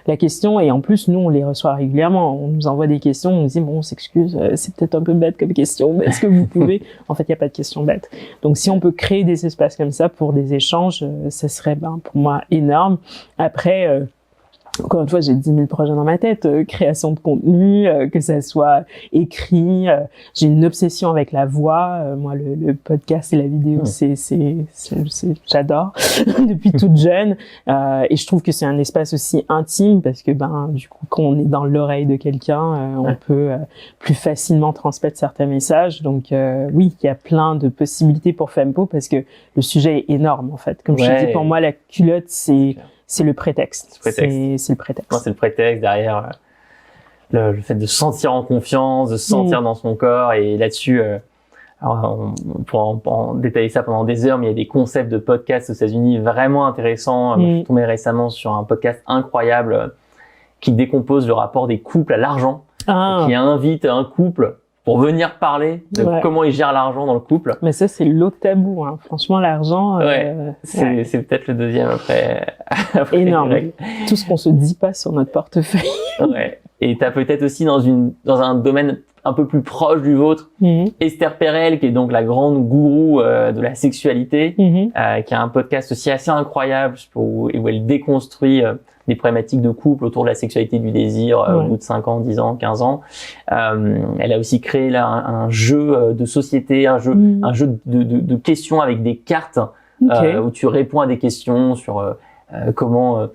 la question, et en plus nous on les reçoit régulièrement, on nous envoie des questions, on nous dit bon on s'excuse, c'est peut-être un peu bête comme question, mais est-ce que vous pouvez en fait il y a pas de question bête. Donc si on peut créer des espaces comme ça pour des échanges, ça serait pour moi énorme. Après encore une fois, j'ai 10 000 projets dans ma tête, création de contenu, que ça soit écrit. J'ai une obsession avec la voix. Moi, le podcast et la vidéo, j'adore depuis toute jeune. Et je trouve que c'est un espace aussi intime parce que, du coup, quand on est dans l'oreille de quelqu'un, on peut plus facilement transmettre certains messages. Donc, oui, il y a plein de possibilités pour Fempo parce que le sujet est énorme, en fait. Comme je te dis, pour moi, la culotte, c'est le prétexte. C'est le prétexte. Non, c'est le prétexte derrière le fait de se sentir en confiance, de se sentir dans son corps. Et là-dessus, alors on pourra en détailler ça pendant des heures, mais il y a des concepts de podcasts aux États-Unis vraiment intéressants. Moi, je suis tombé récemment sur un podcast incroyable qui décompose le rapport des couples à l'argent, qui invite un couple pour venir parler de comment ils gèrent l'argent dans le couple. Mais ça, c'est l'autre tabou, hein. Franchement, l'argent... c'est peut-être le deuxième après énorme. Tout ce qu'on se dit pas sur notre portefeuille. Et t'as peut-être aussi dans un domaine un peu plus proche du vôtre, Esther Perel, qui est donc la grande gourou de la sexualité, qui a un podcast aussi assez incroyable où elle déconstruit des problématiques de couple autour de la sexualité, du désir au bout de 5 ans, 10 ans, 15 ans. Elle a aussi créé là un jeu de société, un jeu de questions avec des cartes où tu réponds à des questions sur comment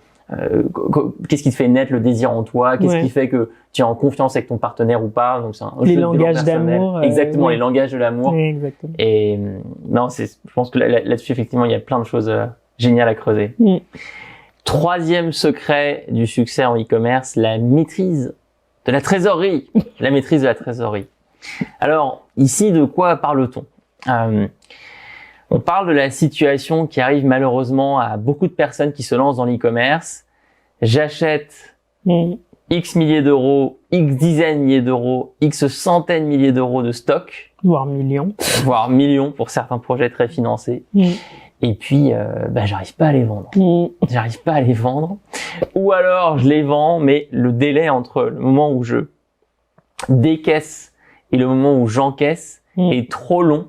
qu'est-ce qui te fait naître le désir en toi, qu'est-ce qui fait que tu es en confiance avec ton partenaire ou pas. Donc c'est un les jeu langages d'amour, exactement, les langages de l'amour. Exactement. Et non, je pense que là-dessus effectivement il y a plein de choses géniales à creuser. Troisième secret du succès en e-commerce, la maîtrise de la trésorerie. La maîtrise de la trésorerie. Alors, ici, de quoi parle-t-on? On parle de la situation qui arrive malheureusement à beaucoup de personnes qui se lancent dans l'e-commerce. J'achète X milliers d'euros, X dizaines de milliers d'euros, X centaines de milliers d'euros de stock. Voire millions. Voire millions pour certains projets très financés. Et puis, j'arrive pas à les vendre. J'arrive pas à les vendre. Ou alors, je les vends, mais le délai entre le moment où je décaisse et le moment où j'encaisse est trop long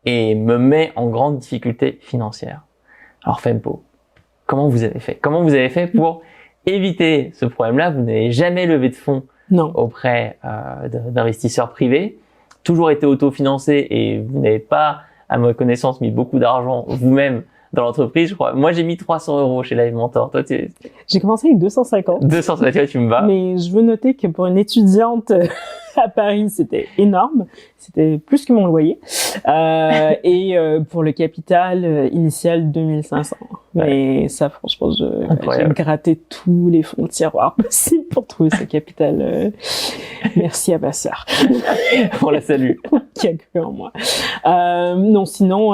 et me met en grande difficulté financière. Alors, Fempo, comment vous avez fait? Comment vous avez fait pour éviter ce problème-là? Vous n'avez jamais levé de fonds auprès d'investisseurs privés, toujours été autofinancé et vous n'avez pas, à ma connaissance, mis beaucoup d'argent vous-même dans l'entreprise, je crois. Moi, j'ai mis 300 euros chez Live Mentor. Toi, j'ai commencé avec 250. 250, tu me vas. Mais je veux noter que pour une étudiante à Paris, c'était énorme. C'était plus que mon loyer. Et pour le capital initial, 2500. Mais ça, franchement, j'ai gratté tous les fonds de tiroir possibles pour trouver ce capital. Merci à ma sœur. On la salue. Qui a cru en moi. Non, sinon,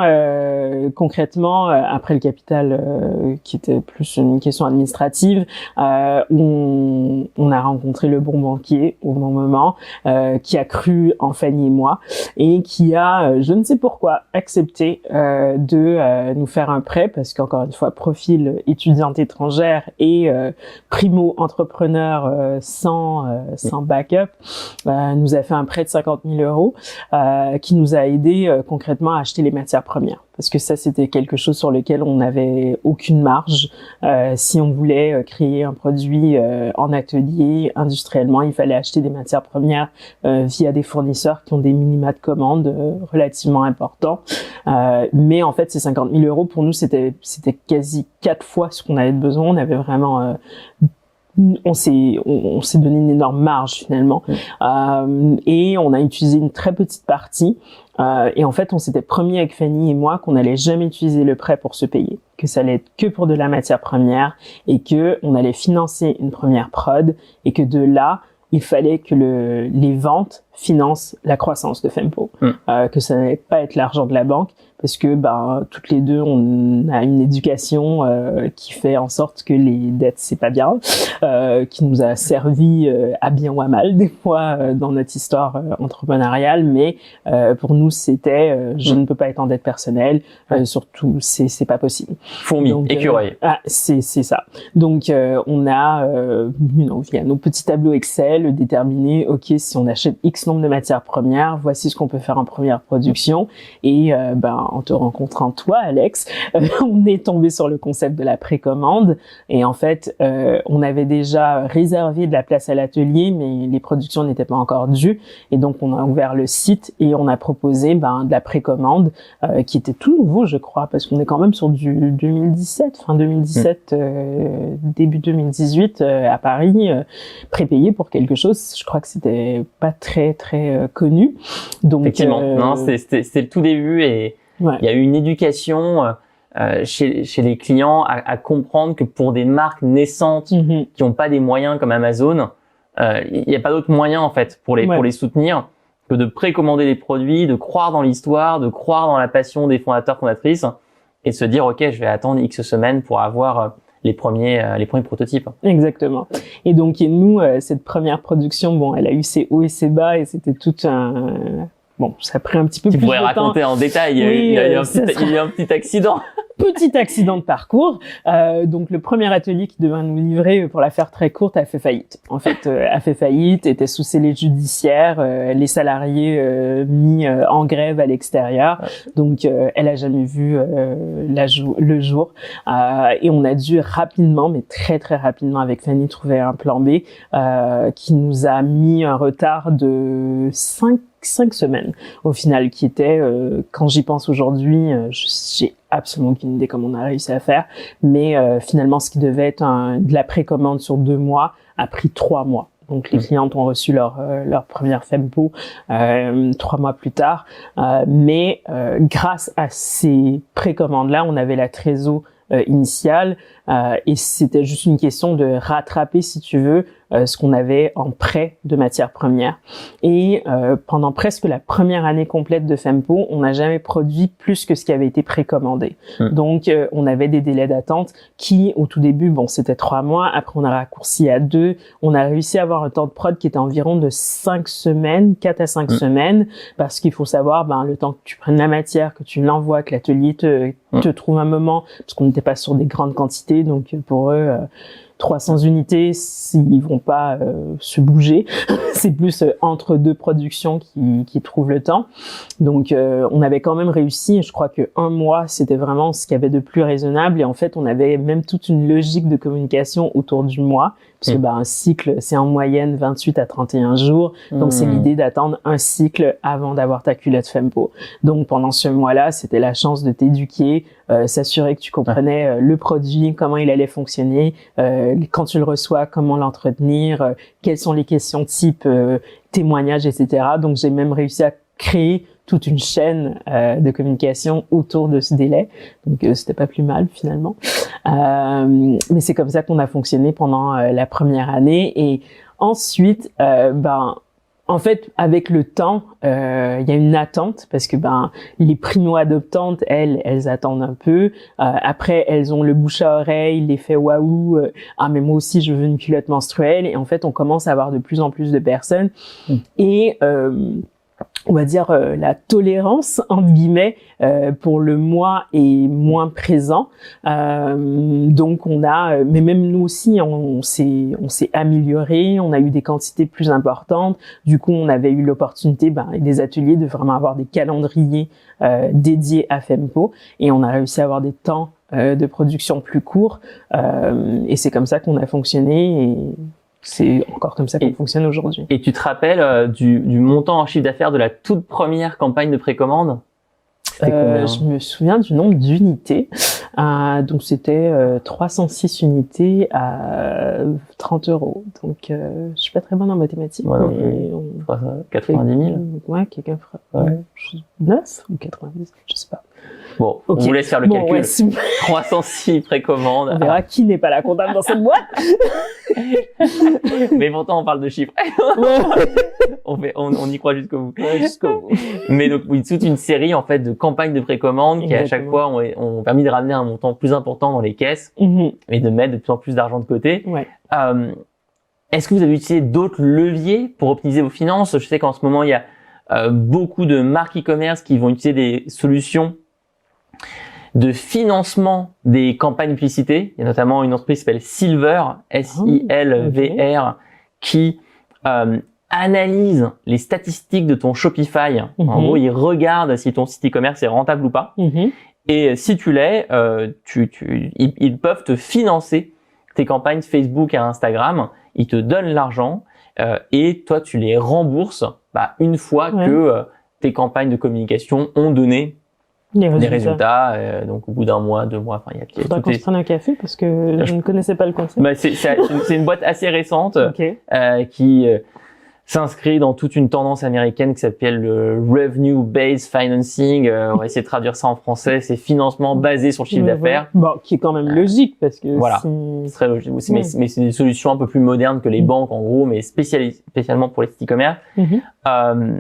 concrètement, après le capital, qui était plus une question administrative, on a rencontré le bon banquier au bon moment, qui a cru en Fanny et moi, et qui a, je ne sais pourquoi, accepté de nous faire un prêt, parce qu'encore une fois, profil étudiante étrangère et primo-entrepreneur sans backup, nous a fait un prêt de 50 000 euros qui nous a aidé concrètement à acheter les matières premières. Parce que ça, c'était quelque chose sur lequel on n'avait aucune marge. Si on voulait créer un produit en atelier, industriellement, il fallait acheter des matières premières via des fournisseurs qui ont des minima de commandes relativement importants. Mais en fait, ces 50 000 euros, pour nous, c'était quasi 4 fois ce qu'on avait besoin. On avait vraiment... on s'est donné une énorme marge finalement et on a utilisé une très petite partie Et en fait, on s'était promis avec Fanny et moi qu'on n'allait jamais utiliser le prêt pour se payer, que ça allait être que pour de la matière première et que on allait financer une première prod et que de là, il fallait que les ventes financent la croissance de Fempo, que ça n'allait pas être l'argent de la banque, parce que toutes les deux on a une éducation qui fait en sorte que les dettes c'est pas bien, qui nous a servi à bien ou à mal des fois dans notre histoire entrepreneuriale, mais pour nous c'était je ne peux pas être en dette personnelle, surtout c'est pas possible. Fourmi, écureuil. C'est ça. Donc on a via nos petits tableaux Excel déterminé ok, si on achète X nombre de matières premières, voici ce qu'on peut faire en première production et en te rencontrant toi Alex, on est tombé sur le concept de la précommande et en fait on avait déjà réservé de la place à l'atelier mais les productions n'étaient pas encore dues et donc on a ouvert le site et on a proposé de la précommande qui était tout nouveau je crois parce qu'on est quand même sur du 2017, fin 2017, début 2018 à Paris, prépayé pour quelque chose, je crois que c'était pas très connu. Donc effectivement, non, c'était le tout début et il y a eu une éducation chez les clients à comprendre que pour des marques naissantes qui n'ont pas des moyens comme Amazon, il n'y a pas d'autre moyen en fait pour les soutenir que de précommander les produits, de croire dans l'histoire, de croire dans la passion des fondateurs fondatrices et se dire ok, je vais attendre X semaines pour avoir les premiers prototypes. Exactement. Et donc nous cette première production, elle a eu ses hauts et ses bas et c'était tout un ça a pris un petit peu plus de temps. Tu pourrais raconter en détail, il y a eu un petit accident. Petit accident de parcours. Donc le premier atelier qui devait nous livrer, pour la faire très courte, a fait faillite. En fait, a fait faillite, était sous scellé judiciaire, les salariés mis en grève à l'extérieur. Donc elle a jamais vu le jour. Et on a dû rapidement, mais très rapidement avec Fanny, trouver un plan B qui nous a mis un retard de 5 semaines au final, qui était quand j'y pense aujourd'hui, j'ai absolument aucune idée comment on a réussi à faire, mais finalement ce qui devait être de la précommande sur 2 mois a pris 3 mois. Donc les clientes ont reçu leur première Fempo 3 mois plus tard, mais grâce à ces précommandes-là, on avait la trésor initiale et c'était juste une question de rattraper, si tu veux, ce qu'on avait en prêt de matières premières. Et pendant presque la première année complète de Fempo, on n'a jamais produit plus que ce qui avait été précommandé. Donc on avait des délais d'attente qui, au tout début, c'était 3 mois. Après, on a raccourci à 2. On a réussi à avoir un temps de prod qui était environ de 5 semaines, 4 à 5 semaines, parce qu'il faut savoir, le temps que tu prennes la matière, que tu l'envoies, que l'atelier te trouve un moment, parce qu'on n'était pas sur des grandes quantités, donc pour eux 300 unités, ils vont pas se bouger. C'est plus entre 2 productions qui trouvent le temps. Donc on avait quand même réussi. Je crois que 1 mois, c'était vraiment ce qu'il y avait de plus raisonnable. Et en fait, on avait même toute une logique de communication autour du mois. Parce que un cycle, c'est en moyenne 28 à 31 jours. Donc c'est l'idée d'attendre un cycle avant d'avoir ta culotte Fempo. Donc pendant ce mois-là, c'était la chance de t'éduquer, s'assurer que tu comprenais le produit, comment il allait fonctionner, quand tu le reçois, comment l'entretenir, quelles sont les questions type témoignages, etc. Donc j'ai même réussi à créer toute une chaîne de communication autour de ce délai. Donc c'était pas plus mal finalement. Mais c'est comme ça qu'on a fonctionné pendant la première année. Et ensuite, en fait, avec le temps, il y a une attente parce que les primo-adoptantes, elles attendent un peu. Après, elles ont le bouche à oreille, l'effet waouh. Mais moi aussi, je veux une culotte menstruelle. Et en fait, on commence à avoir de plus en plus de personnes. Et on va dire la tolérance entre guillemets pour le moi est moins présent. Donc on a, mais même nous aussi, on s'est amélioré, on a eu des quantités plus importantes. Du coup, on avait eu l'opportunité avec des ateliers de vraiment avoir des calendriers dédiés à Fempo et on a réussi à avoir des temps de production plus courts. Et c'est comme ça qu'on a fonctionné. Et c'est encore comme ça qu'on fonctionne aujourd'hui. Et tu te rappelles du montant en chiffre d'affaires de la toute première campagne de précommande? Je me souviens du nombre d'unités. Donc c'était 306 unités à 30 €. Donc je suis pas très bonne en mathématiques. Ouais, mais 90 000. Ouais, quelqu'un fera 9 ou 90, je sais pas. Bon, Okay. on vous laisse faire le calcul. Ouais, 306 précommandes. On verra qui n'est pas la comptable dans cette boîte. Mais pourtant, on parle de chiffres. On y croit jusqu'au bout. Ouais, jusqu'au bout. Mais donc, oui, toute une série, en fait, de campagnes de précommande qui, à chaque fois, ont permis de ramener un montant plus important dans les caisses et de mettre de plus en plus d'argent de côté. Ouais. Est-ce que vous avez utilisé d'autres leviers pour optimiser vos finances? Je sais qu'en ce moment, il y a beaucoup de marques e-commerce qui vont utiliser des solutions de financement des campagnes publicité. Il y a notamment une entreprise qui s'appelle Silver, S-I-L-V-R, qui analyse les statistiques de ton Shopify. En gros, il regarde si ton site e-commerce est rentable ou pas. Et si tu l'es, ils peuvent te financer tes campagnes Facebook et Instagram. Ils te donnent l'argent et toi, tu les rembourses une fois que tes campagnes de communication ont donné des résultats. Donc, au bout d'un mois, 2 mois, il y a faudra qu'on se prenne un café parce que je ne connaissais pas le concept. C'est une boîte assez récente qui s'inscrit dans toute une tendance américaine qui s'appelle le Revenue Based Financing. On va essayer de traduire ça en français. C'est financement basé sur le chiffre d'affaires. Bon, qui est quand même logique parce que voilà, c'est très logique. Mais c'est des solutions un peu plus modernes que les banques en gros, mais spécialement pour les sites e-commerce.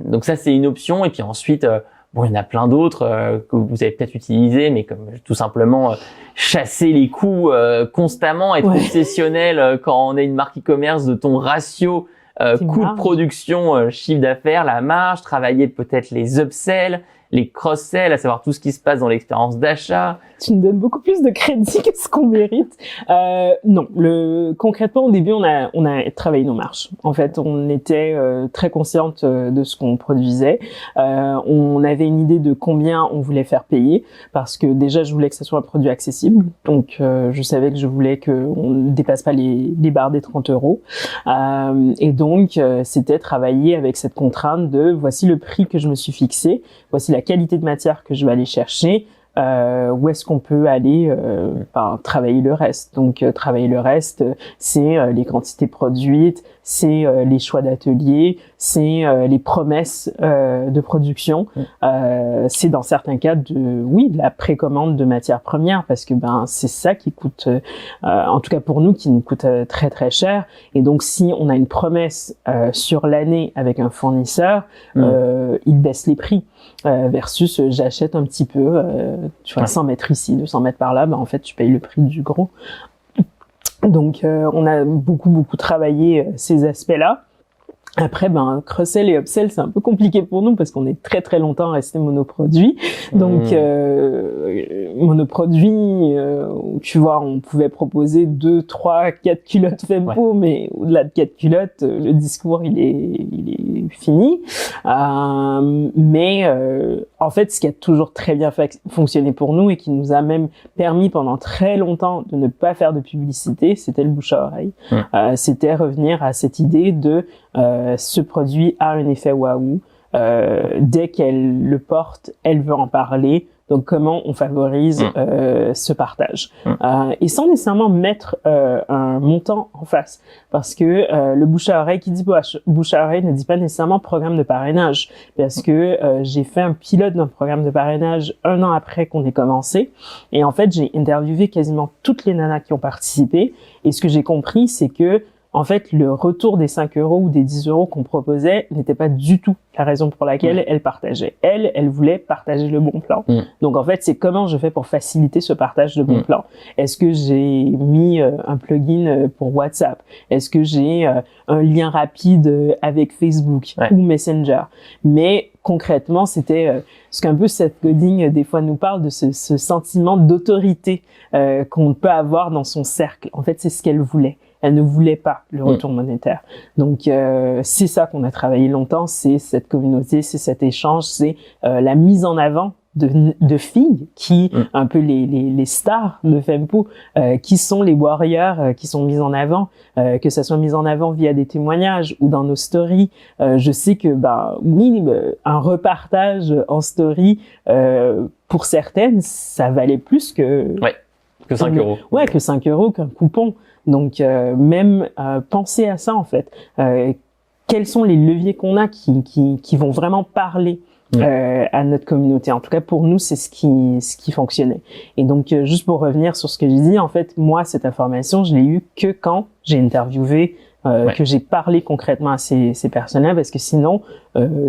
Donc ça, c'est une option. Et puis ensuite, bon, il y en a plein d'autres que vous avez peut-être utilisé, mais comme tout simplement chasser les coûts constamment, être obsessionnel quand on est une marque e-commerce de ton ratio coût de production, chiffre d'affaires, la marge, travailler peut-être les upsells, les cross-sells, à savoir tout ce qui se passe dans l'expérience d'achat. Tu nous donnes beaucoup plus de crédit que ce qu'on mérite. Non, concrètement, au début, on a travaillé nos marges. En fait, on était très consciente de ce qu'on produisait. On avait une idée de combien on voulait faire payer, parce que déjà, je voulais que ce soit un produit accessible. Donc, je savais que je voulais qu'on ne dépasse pas les barres des 30 €. Et donc, c'était travailler avec cette contrainte de voici le prix que je me suis fixé, voici la qualité de matière que je vais aller chercher. Où est-ce qu'on peut aller travailler le reste? Donc travailler le reste, c'est les quantités produites, c'est les choix d'atelier, c'est les promesses de production, c'est dans certains cas de la précommande de matières premières parce que c'est ça qui coûte, en tout cas pour nous, qui nous coûte très très cher. Et donc si on a une promesse sur l'année avec un fournisseur, il baisse les prix. Versus j'achète un petit peu, 100 mètres ici, 200 mètres par là, en fait tu payes le prix du gros. Donc on a beaucoup travaillé ces aspects-là. Après, cross-sell et upsell, c'est un peu compliqué pour nous parce qu'on est très très longtemps resté monoproduit. Donc, monoproduit, tu vois, on pouvait proposer 2, 3, 4 culottes Fempo, mais au-delà de 4 culottes, le discours, il est fini. Mais en fait, ce qui a toujours très bien fonctionné pour nous et qui nous a même permis pendant très longtemps de ne pas faire de publicité, c'était le bouche à oreille. C'était revenir à cette idée de ce produit a un effet waouh. Dès qu'elle le porte, elle veut en parler. Donc, comment on favorise ce partage et sans nécessairement mettre un montant en face, parce que le bouche à oreille, qui dit bouche à oreille ne dit pas nécessairement programme de parrainage, parce que j'ai fait un pilote d'un programme de parrainage 1 an après qu'on ait commencé, et en fait, j'ai interviewé quasiment toutes les nanas qui ont participé, et ce que j'ai compris, c'est que en fait, le retour des 5 € ou des 10 € qu'on proposait n'était pas du tout la raison pour laquelle elle partageait. Elle voulait partager le bon plan. Donc, en fait, c'est comment je fais pour faciliter ce partage de bon plan. Est-ce que j'ai mis un plugin pour WhatsApp? Est-ce que j'ai un lien rapide avec Facebook ou Messenger? Mais concrètement, c'était ce qu'un peu Seth Godin des fois nous parle de ce sentiment d'autorité qu'on peut avoir dans son cercle. En fait, c'est ce qu'elle voulait. Elle ne voulait pas le retour monétaire. Donc, c'est ça qu'on a travaillé longtemps, c'est cette communauté, c'est cet échange, c'est la mise en avant de filles qui, un peu les stars de Fempo, qui sont les warriors qui sont mises en avant, que ça soit mis en avant via des témoignages ou dans nos stories. Je sais que, un repartage en story, pour certaines, ça valait plus que Que 5 euros. Ouais, que 5 euros, qu'un coupon. Donc, même penser à ça, en fait. Quels sont les leviers qu'on a qui vont vraiment parler à notre communauté. En tout cas, pour nous, c'est ce qui fonctionnait. Et donc, juste pour revenir sur ce que j'ai dit, en fait, moi, cette information, je l'ai eue que quand j'ai interviewé, que j'ai parlé concrètement à ces personnes-là, parce que sinon,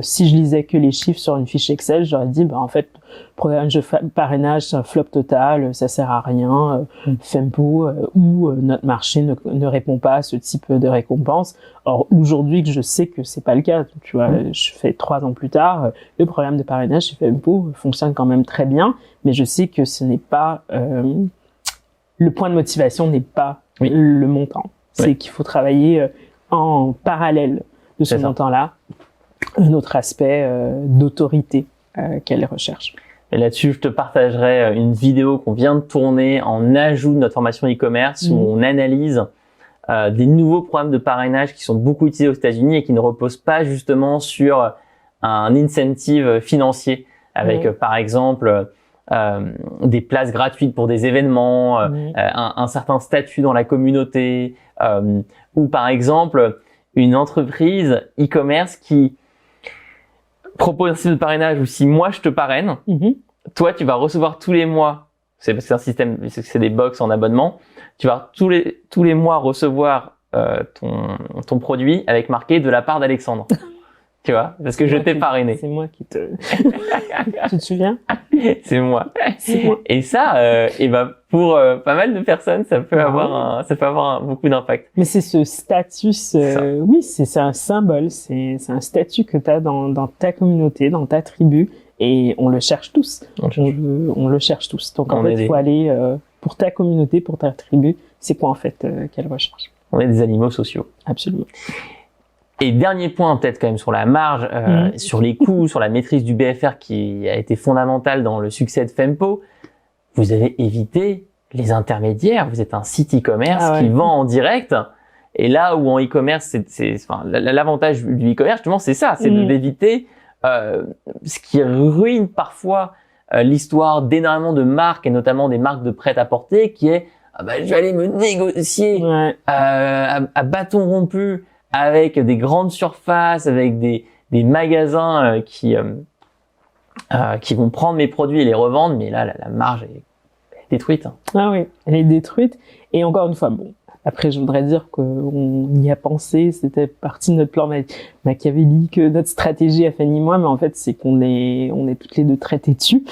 si je lisais que les chiffres sur une fiche Excel, j'aurais dit, en fait, programme de parrainage, c'est un flop total, ça sert à rien, Fempo ou notre marché ne répond pas à ce type de récompense. Or, aujourd'hui que je sais que c'est pas le cas, tu vois, je fais 3 ans plus tard, le programme de parrainage chez Fempo fonctionne quand même très bien, mais je sais que ce n'est pas, le point de motivation n'est pas le montant. C'est qu'il faut travailler en parallèle de ce montant-là, un autre aspect d'autorité qu'elle recherche. Et là-dessus, je te partagerai une vidéo qu'on vient de tourner en ajout de notre formation e-commerce où on analyse des nouveaux programmes de parrainage qui sont beaucoup utilisés aux États-Unis et qui ne reposent pas justement sur un incentive financier avec par exemple des places gratuites pour des événements, un certain statut dans la communauté, ou par exemple une entreprise e-commerce qui propose un système de parrainage où si moi je te parraine, toi tu vas recevoir tous les mois, c'est parce que c'est un système, c'est des box en abonnement, tu vas tous les mois recevoir ton produit avec marqué de la part d'Alexandre. Tu vois, parce que je t'ai parrainé. C'est moi qui te... Tu te souviens? C'est moi. Et ça, pour pas mal de personnes, ça peut avoir beaucoup d'impact. Mais c'est ce statut, oui, c'est un symbole, c'est un statut que tu as dans ta communauté, dans ta tribu, et on le cherche tous. On le cherche tous. Donc en fait, il faut aller pour ta communauté, pour ta tribu. C'est quoi en fait qu'elle recherche? On est des animaux sociaux. Absolument. Et dernier point, peut-être quand même sur la marge, sur les coûts, sur la maîtrise du BFR qui a été fondamentale dans le succès de Fempo, vous avez évité les intermédiaires. Vous êtes un site e-commerce qui vend en direct. Et là où en e-commerce, l'avantage du e-commerce, justement, c'est ça, c'est d'éviter ce qui ruine parfois l'histoire d'énormément de marques et notamment des marques de prêt-à-porter, qui est je vais aller me négocier à bâton rompu avec des grandes surfaces, avec des magasins qui vont prendre mes produits et les revendre, mais là la marge est détruite. Ah oui, elle est détruite. Et encore une fois, bon, après je voudrais dire qu'on y a pensé, c'était partie de notre plan machiavélique, notre stratégie à Fanny et moi, mais en fait c'est qu'on est toutes les deux très têtues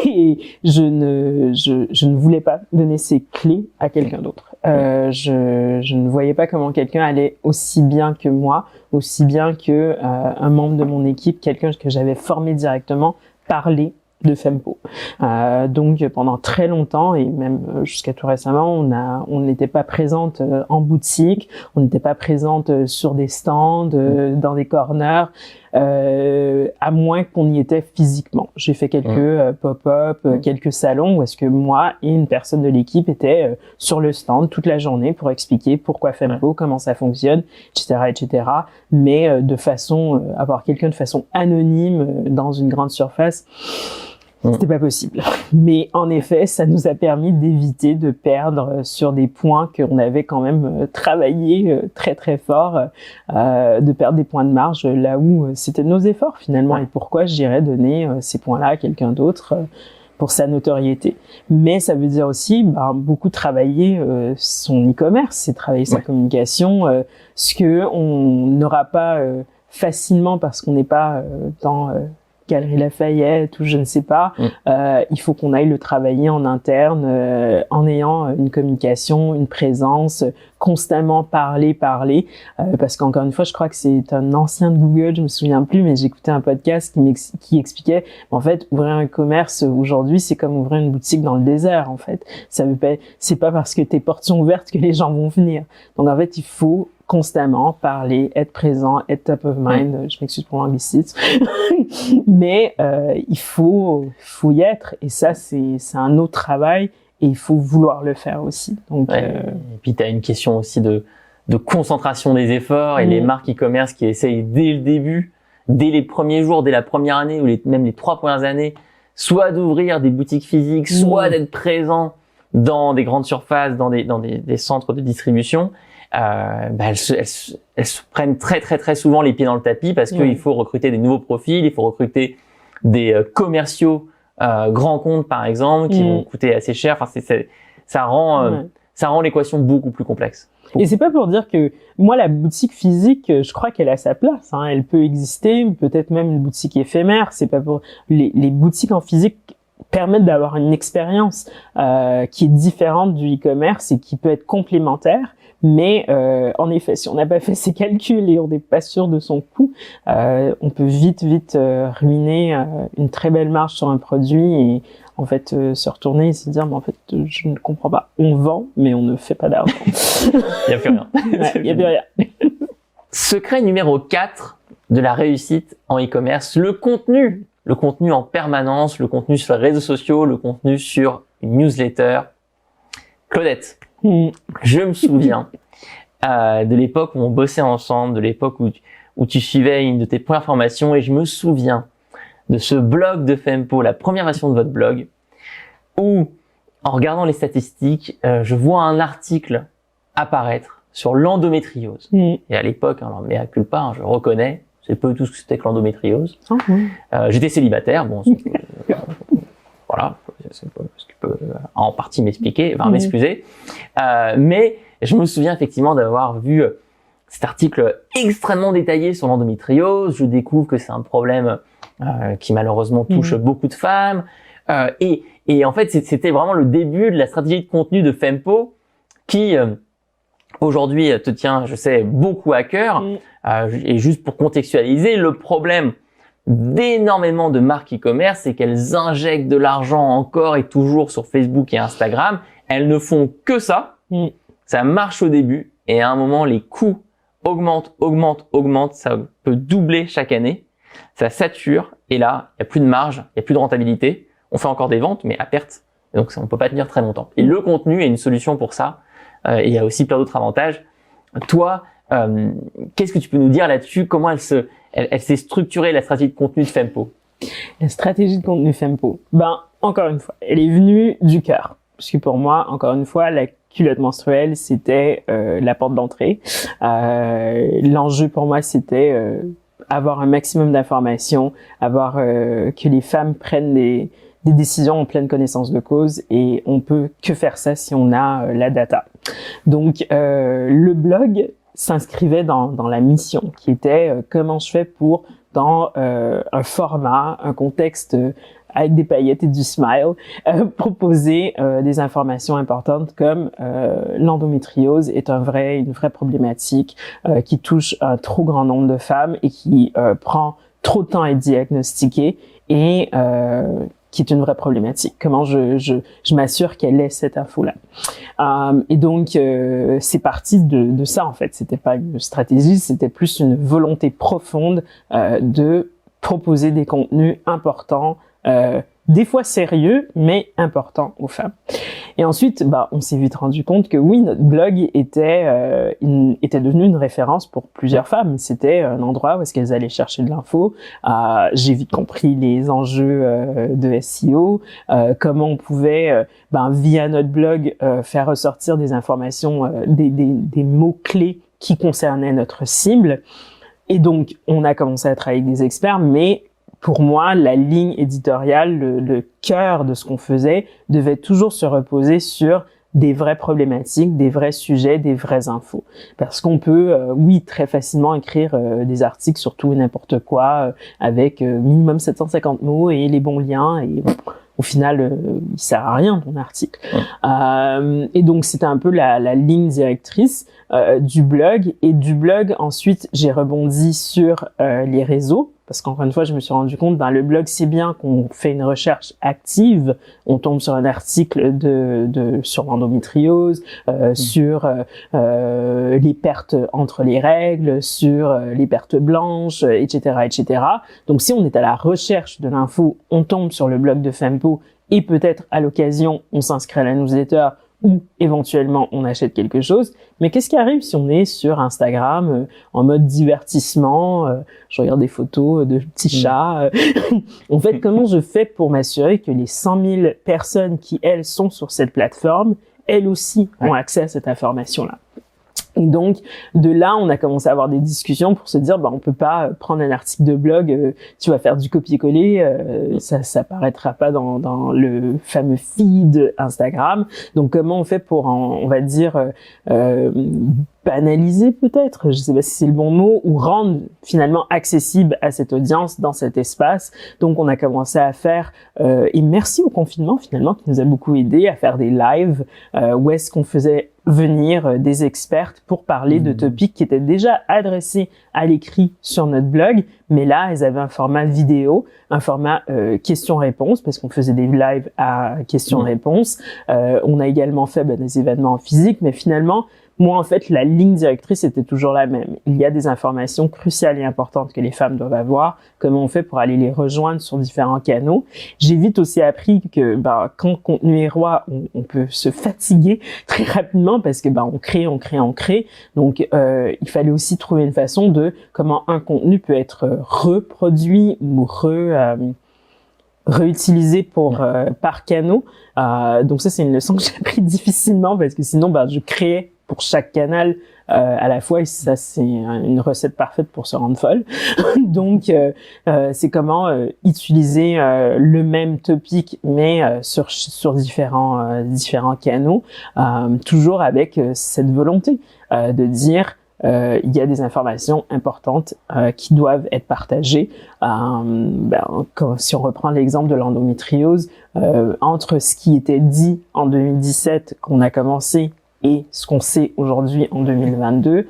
et je ne voulais pas donner ces clés à quelqu'un d'autre. Je ne voyais pas comment quelqu'un allait aussi bien que moi, aussi bien que un membre de mon équipe, quelqu'un que j'avais formé directement, parler de Fempo. Donc pendant très longtemps et même jusqu'à tout récemment, on n'était pas présente en boutique, on n'était pas présente sur des stands, dans des corners, à moins qu'on y était physiquement. J'ai fait quelques pop-up, quelques salons où est-ce que moi et une personne de l'équipe étaient sur le stand toute la journée pour expliquer pourquoi Fempo, comment ça fonctionne, etc. Mais de façon, avoir quelqu'un de façon anonyme dans une grande surface, c'était pas possible. Mais en effet, ça nous a permis d'éviter de perdre sur des points qu'on avait quand même travaillé très très fort, de perdre des points de marge là où c'était nos efforts finalement. Et pourquoi j'irais donner ces points-là à quelqu'un d'autre pour sa notoriété. Mais ça veut dire aussi beaucoup travailler son e-commerce, c'est travailler sa communication, ce que on n'aura pas facilement parce qu'on n'est pas dans Galerie Lafayette ou je ne sais pas, il faut qu'on aille le travailler en interne en ayant une communication, une présence, constamment parler, parce qu'encore une fois, je crois que c'est un ancien de Google, je me souviens plus, mais j'écoutais un podcast qui expliquait, en fait, ouvrir un commerce aujourd'hui, c'est comme ouvrir une boutique dans le désert, en fait. C'est pas parce que tes portes sont ouvertes que les gens vont venir. Donc, en fait, il faut constamment parler, être présent, être top of mind. Je m'excuse pour l'anglicisme. Mais il faut y être. Et ça, c'est un autre travail. Et il faut vouloir le faire aussi. Donc, Et puis, tu as une question aussi de concentration des efforts. Et les marques e-commerce qui essayent dès le début, dès les premiers jours, dès la première année ou même les 3 premières années, soit d'ouvrir des boutiques physiques, soit d'être présent dans des grandes surfaces, dans des centres de distribution, elles se prennent très souvent les pieds dans le tapis parce qu'il faut recruter des nouveaux profils, il faut recruter des commerciaux grands comptes par exemple qui vont coûter assez cher. Enfin, ça rend l'équation beaucoup plus complexe. Et c'est pas pour dire que moi la boutique physique, je crois qu'elle a sa place. Hein. Elle peut exister, peut-être même une boutique éphémère. C'est pas pour les boutiques en physique permettent d'avoir une expérience qui est différente du e-commerce et qui peut être complémentaire. Mais en effet, si on n'a pas fait ses calculs et on n'est pas sûr de son coût, on peut vite ruiner une très belle marge sur un produit et en fait se retourner et se dire mais en fait je ne comprends pas. On vend mais on ne fait pas d'argent. Il n'y a plus rien. Il n'y a plus rien. Secret numéro 4 de la réussite en e-commerce, le contenu. Le contenu en permanence, le contenu sur les réseaux sociaux, le contenu sur une newsletter. Claudette, je me souviens de l'époque où on bossait ensemble, de l'époque où tu suivais une de tes premières formations et je me souviens de ce blog de Fempo, la première version de votre blog, où en regardant les statistiques, je vois un article apparaître sur l'endométriose. Et à l'époque, alors mea culpa, je reconnais, c'est peu tout ce que c'était que l'endométriose. J'étais célibataire, bon, voilà, c'est pas ce qui peut en partie m'expliquer, enfin m'excuser. Mais je me souviens effectivement d'avoir vu cet article extrêmement détaillé sur l'endométriose. Je découvre que c'est un problème qui malheureusement touche beaucoup de femmes. Et en fait, c'était vraiment le début de la stratégie de contenu de Fempo qui aujourd'hui te tient, je sais, beaucoup à cœur. Et juste pour contextualiser, le problème d'énormément de marques e-commerce, c'est qu'elles injectent de l'argent encore et toujours sur Facebook et Instagram. Elles ne font que ça. Ça marche au début et à un moment, les coûts augmentent. Ça peut doubler chaque année. Ça sature et là, il n'y a plus de marge, il n'y a plus de rentabilité. On fait encore des ventes, mais à perte. Donc, on ne peut pas tenir très longtemps. Et le contenu est une solution pour ça. Et il y a aussi plein d'autres avantages. Toi, qu'est-ce que tu peux nous dire là-dessus? Comment elle s'est structurée, la stratégie de contenu de Fempo? La stratégie de contenu Fempo, encore une fois, elle est venue du cœur. Parce que pour moi, encore une fois, la culotte menstruelle, c'était la porte d'entrée. L'enjeu pour moi, c'était avoir un maximum d'informations, avoir que les femmes prennent des décisions en pleine connaissance de cause, et on peut que faire ça si on a la data. Donc, le blog s'inscrivait dans la mission qui était comment je fais pour, dans un format, un contexte avec des paillettes et du smile, proposer des informations importantes comme l'endométriose est une vraie problématique qui touche un trop grand nombre de femmes et qui prend trop de temps à être diagnostiquée et qui est une vraie problématique. Comment je m'assure qu'elle ait cette info-là. Et donc, c'est parti de ça, en fait. C'était pas une stratégie, c'était plus une volonté profonde de proposer des contenus importants, des fois sérieux, mais importants aux femmes. Et ensuite, on s'est vite rendu compte que oui, notre blog était devenu une référence pour plusieurs femmes. C'était un endroit où est-ce qu'elles allaient chercher de l'info. J'ai vite compris les enjeux de SEO, comment on pouvait, via notre blog, faire ressortir des informations, des mots-clés qui concernaient notre cible. Et donc, on a commencé à travailler avec des experts, mais pour moi, la ligne éditoriale, le cœur de ce qu'on faisait, devait toujours se reposer sur des vraies problématiques, des vrais sujets, des vraies infos. Parce qu'on peut, oui, très facilement écrire des articles sur tout et n'importe quoi, avec minimum 750 mots et les bons liens, et au final, il sert à rien ton article. Et donc, c'était un peu la ligne directrice du blog. Et du blog, ensuite, j'ai rebondi sur les réseaux. Parce qu'encore une fois, je me suis rendu compte, le blog, c'est bien qu'on fait une recherche active, on tombe sur un article sur l'endométriose, sur les pertes entre les règles, sur les pertes blanches, etc. Donc, si on est à la recherche de l'info, on tombe sur le blog de Fempo et peut-être à l'occasion, on s'inscrit à la newsletter ou éventuellement on achète quelque chose. Mais qu'est-ce qui arrive si on est sur Instagram en mode divertissement, je regarde des photos de petits chats. En fait, comment je fais pour m'assurer que les 100 000 personnes qui, elles, sont sur cette plateforme, elles aussi ont accès à cette information-là? Donc, de là, on a commencé à avoir des discussions pour se dire, on peut pas prendre un article de blog, tu vas faire du copier-coller, ça paraîtra pas dans le fameux feed Instagram. Donc, comment on fait pour, on va dire, banaliser peut-être, je sais pas si c'est le bon mot, ou rendre finalement accessible à cette audience dans cet espace. Donc, on a commencé à faire, et merci au confinement finalement qui nous a beaucoup aidé à faire des lives, où est-ce qu'on faisait venir des expertes pour parler de topics qui étaient déjà adressés à l'écrit sur notre blog, mais là, elles avaient un format vidéo, un format questions-réponses, parce qu'on faisait des lives à questions-réponses. On a également fait des événements en physique, mais finalement, moi, en fait, la ligne directrice était toujours la même. Il y a des informations cruciales et importantes que les femmes doivent avoir. Comment on fait pour aller les rejoindre sur différents canaux? J'ai vite aussi appris que quand le contenu est roi, on peut se fatiguer très rapidement parce que on crée. Donc, il fallait aussi trouver une façon de comment un contenu peut être reproduit ou réutilisé par canaux. Donc ça, c'est une leçon que j'ai appris difficilement parce que sinon, je créais pour chaque canal à la fois, et ça c'est une recette parfaite pour se rendre folle. Donc c'est comment utiliser le même topic mais sur différents canaux, toujours avec cette volonté de dire il y a des informations importantes qui doivent être partagées. Si on reprend l'exemple de l'endométriose, entre ce qui était dit en 2017 qu'on a commencé et ce qu'on sait aujourd'hui en 2022,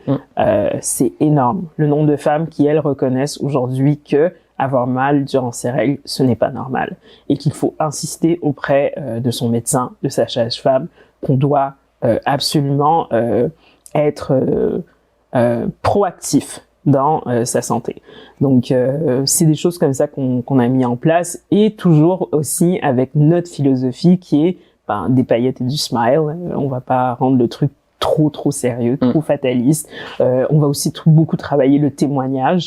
c'est énorme. Le nombre de femmes qui, elles, reconnaissent aujourd'hui que avoir mal durant ses règles, ce n'est pas normal. Et qu'il faut insister auprès de son médecin, de sa sage-femme, qu'on doit absolument être proactif dans sa santé. Donc, c'est des choses comme ça qu'on a mis en place et toujours aussi avec notre philosophie qui est des paillettes et du smile. On va pas rendre le truc trop sérieux, trop fataliste. On va aussi beaucoup travailler le témoignage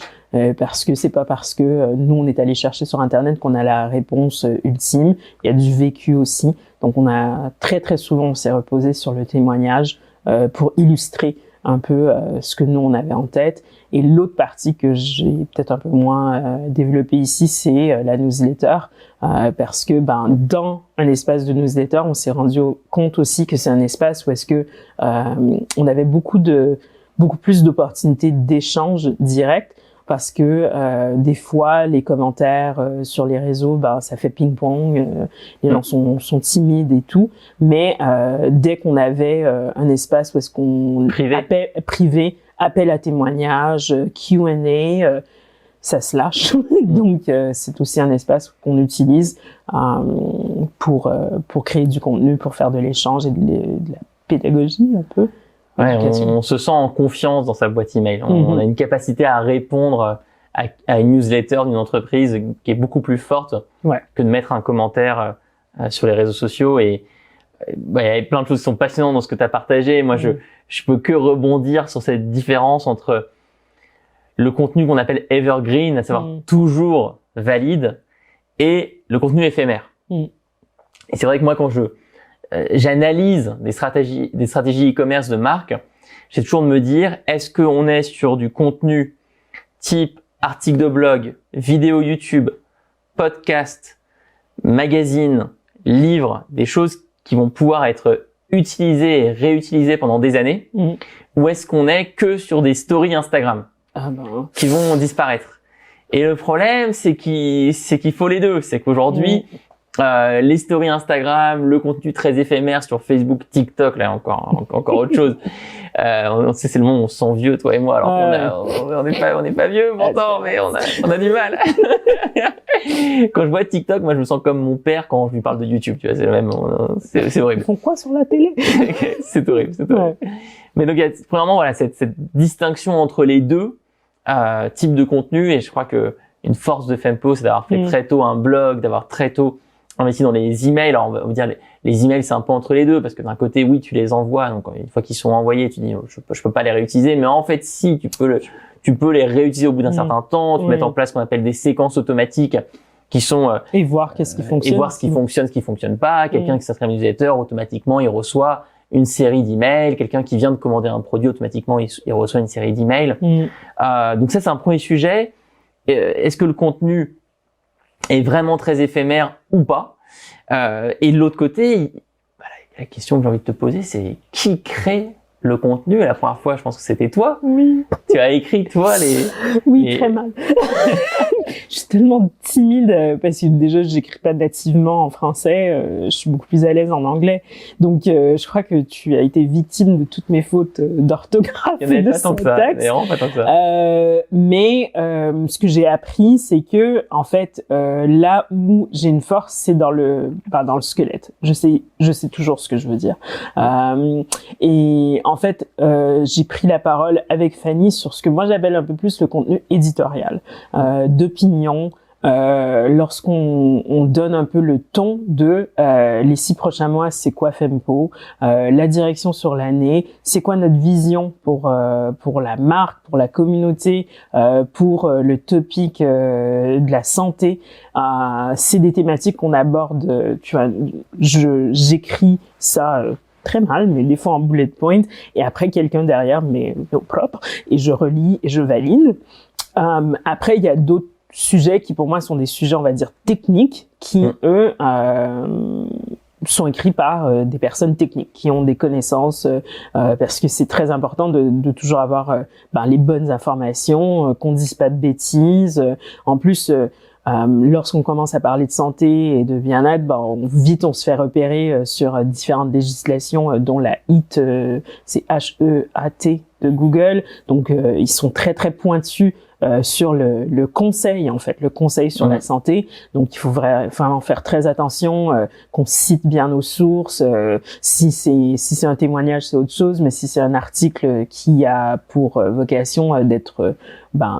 parce que c'est pas parce que nous on est allé chercher sur internet qu'on a la réponse ultime. Il y a du vécu aussi. Donc on a très souvent on s'est reposé sur le témoignage pour illustrer un peu ce que nous on avait en tête. Et l'autre partie que j'ai peut-être un peu moins développée ici, c'est la newsletter, parce que dans un espace de newsletter, on s'est rendu compte aussi que c'est un espace où est-ce que on avait beaucoup plus d'opportunités d'échange direct, parce que des fois les commentaires sur les réseaux, ça fait ping-pong, les gens sont timides et tout, mais dès qu'on avait un espace où est-ce qu'on privé, appel à témoignages, Q&A, ça se lâche. Donc c'est aussi un espace qu'on utilise pour créer du contenu, pour faire de l'échange et de la pédagogie un peu. Ouais, on se sent en confiance dans sa boîte email. On a une capacité à répondre à une newsletter d'une entreprise qui est beaucoup plus forte que de mettre un commentaire sur les réseaux sociaux. Et il y a plein de choses qui sont passionnantes dans ce que tu as partagé. Moi, je peux que rebondir sur cette différence entre le contenu qu'on appelle evergreen, à savoir toujours valide, et le contenu éphémère. Et c'est vrai que moi, quand j'analyse des stratégies e-commerce de marque, j'essaie toujours de me dire, est-ce qu'on est sur du contenu type article de blog, vidéo YouTube, podcast, magazine, livre, des choses qui vont pouvoir être utilisées et réutilisées pendant des années, ou est-ce qu'on est que sur des stories Instagram qui vont disparaître? Et le problème, c'est qu'il faut les deux. C'est qu'aujourd'hui, les stories Instagram, le contenu très éphémère sur Facebook, TikTok, là encore autre chose. On sait, c'est le monde, on se sent vieux, toi et moi. Alors on n'est pas vieux pourtant, mais on a du mal. Quand je vois TikTok, moi je me sens comme mon père quand je lui parle de YouTube. Tu vois, c'est le même, c'est horrible. Ils font quoi sur la télé? C'est horrible. Mais donc, il y a premièrement cette distinction entre les deux types de contenu, et je crois que une force de Fempo, c'est d'avoir fait très tôt un blog, d'avoir très tôt investi dans les emails. Alors, on va dire les emails, c'est un peu entre les deux, parce que d'un côté, oui, tu les envoies. Donc, une fois qu'ils sont envoyés, tu dis, je peux pas les réutiliser. Mais en fait, si, tu peux les réutiliser au bout d'un certain temps. Tu mets en place ce qu'on appelle des séquences automatiques qui sont et voir qu'est-ce qui fonctionne, et voir ce qui fonctionne pas. Quelqu'un qui s'inscrit à un newsletter, automatiquement, il reçoit une série d'emails. Quelqu'un qui vient de commander un produit, automatiquement, il reçoit une série d'emails. Donc ça, c'est un premier sujet. Est-ce que le contenu est vraiment très éphémère ou pas? Et de l'autre côté, la question que j'ai envie de te poser, c'est qui crée le contenu? La première fois, je pense que c'était toi. Oui. Tu as écrit, toi, Oui, très mal. Je suis tellement timide parce que déjà, j'écris pas nativement en français. Je suis beaucoup plus à l'aise en anglais. Donc, je crois que tu as été victime de toutes mes fautes d'orthographe et de syntaxe. Mais ce que j'ai appris, c'est que en fait, là où j'ai une force, c'est dans le squelette. Je sais toujours ce que je veux dire. Et en fait, j'ai pris la parole avec Fanny sur ce que moi j'appelle un peu plus le contenu éditorial, d'opinion, lorsqu'on donne un peu le ton de les 6 prochains mois, c'est quoi Fempo, la direction sur l'année, c'est quoi notre vision pour la marque, pour la communauté, pour le topic de la santé. C'est des thématiques qu'on aborde. Tu vois, j'écris ça très mal, mais des fois en bullet point, et après quelqu'un derrière, mais au propre, et je relis et je valide. Après, il y a d'autres sujets qui pour moi sont des sujets, on va dire, techniques, qui eux sont écrits par des personnes techniques, qui ont des connaissances, parce que c'est très important de toujours avoir les bonnes informations, qu'on dise pas de bêtises. En plus, lorsqu'on commence à parler de santé et de bien-être, vite on se fait repérer sur différentes législations, dont la HEAT, c'est H-E-A-T de Google. Donc ils sont très très pointus sur le conseil, en fait, le conseil sur la santé. Donc il faut vraiment faire très attention, qu'on cite bien nos sources. Si c'est un témoignage, c'est autre chose, mais si c'est un article qui a pour vocation d'être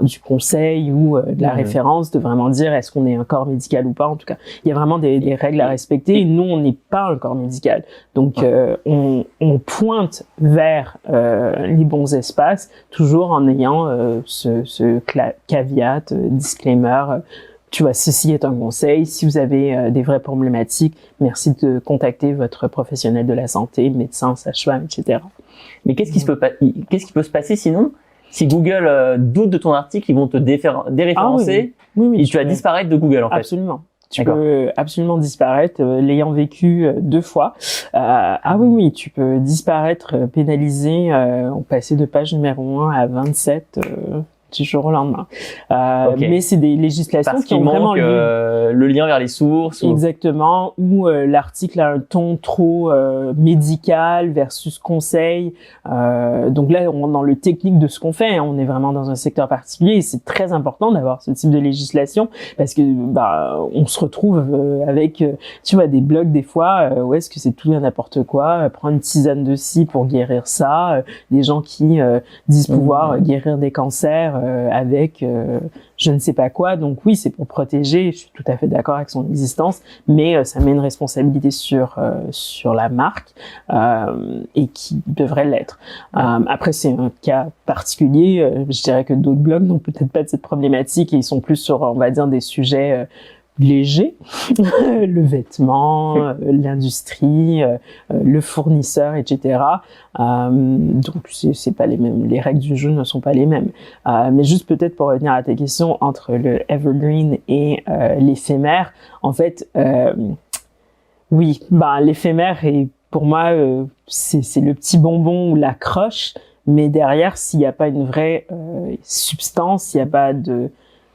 du conseil ou de la référence, de vraiment dire est-ce qu'on est un corps médical ou pas. En tout cas, il y a vraiment des règles à respecter. Et nous, on n'est pas un corps médical. Donc on pointe vers les bons espaces, toujours en ayant ce caveat, disclaimer. Tu vois, ceci est un conseil. Si vous avez des vraies problématiques, merci de contacter votre professionnel de la santé, médecin, sage-femme, etc. Mais qu'est-ce qui peut se passer sinon? Si Google doute de ton article, ils vont te déréférencer et tu vas disparaître de Google, en fait. Absolument. Tu peux absolument disparaître, l'ayant vécu 2 fois. Tu peux disparaître, pénalisé, passer de page numéro 1 à 27 du jour au lendemain. Mais c'est des législations parce qui ont vraiment le lien vers les sources. Exactement. Ou l'article a un ton trop médical versus conseil. Donc là, on est dans le technique de ce qu'on fait. On est vraiment dans un secteur particulier et c'est très important d'avoir ce type de législation parce que on se retrouve avec tu vois des blogs des fois où est-ce que c'est tout et n'importe quoi. Prendre une tisane de scie pour guérir ça. Des gens qui disent pouvoir guérir des cancers avec je ne sais pas quoi. Donc oui, c'est pour protéger, je suis tout à fait d'accord avec son existence, mais ça met une responsabilité sur la marque et qui devrait l'être. Après, c'est un cas particulier. Je dirais que d'autres blogs n'ont peut-être pas de cette problématique et ils sont plus sur, on va dire, des sujets léger, le vêtement, l'industrie, le fournisseur, etc. Donc c'est pas les mêmes, les règles du jeu ne sont pas les mêmes. Mais juste peut-être pour revenir à ta question, entre le evergreen et l'éphémère, en fait, l'éphémère est pour moi c'est le petit bonbon ou la croche, mais derrière s'il n'y a pas une vraie substance,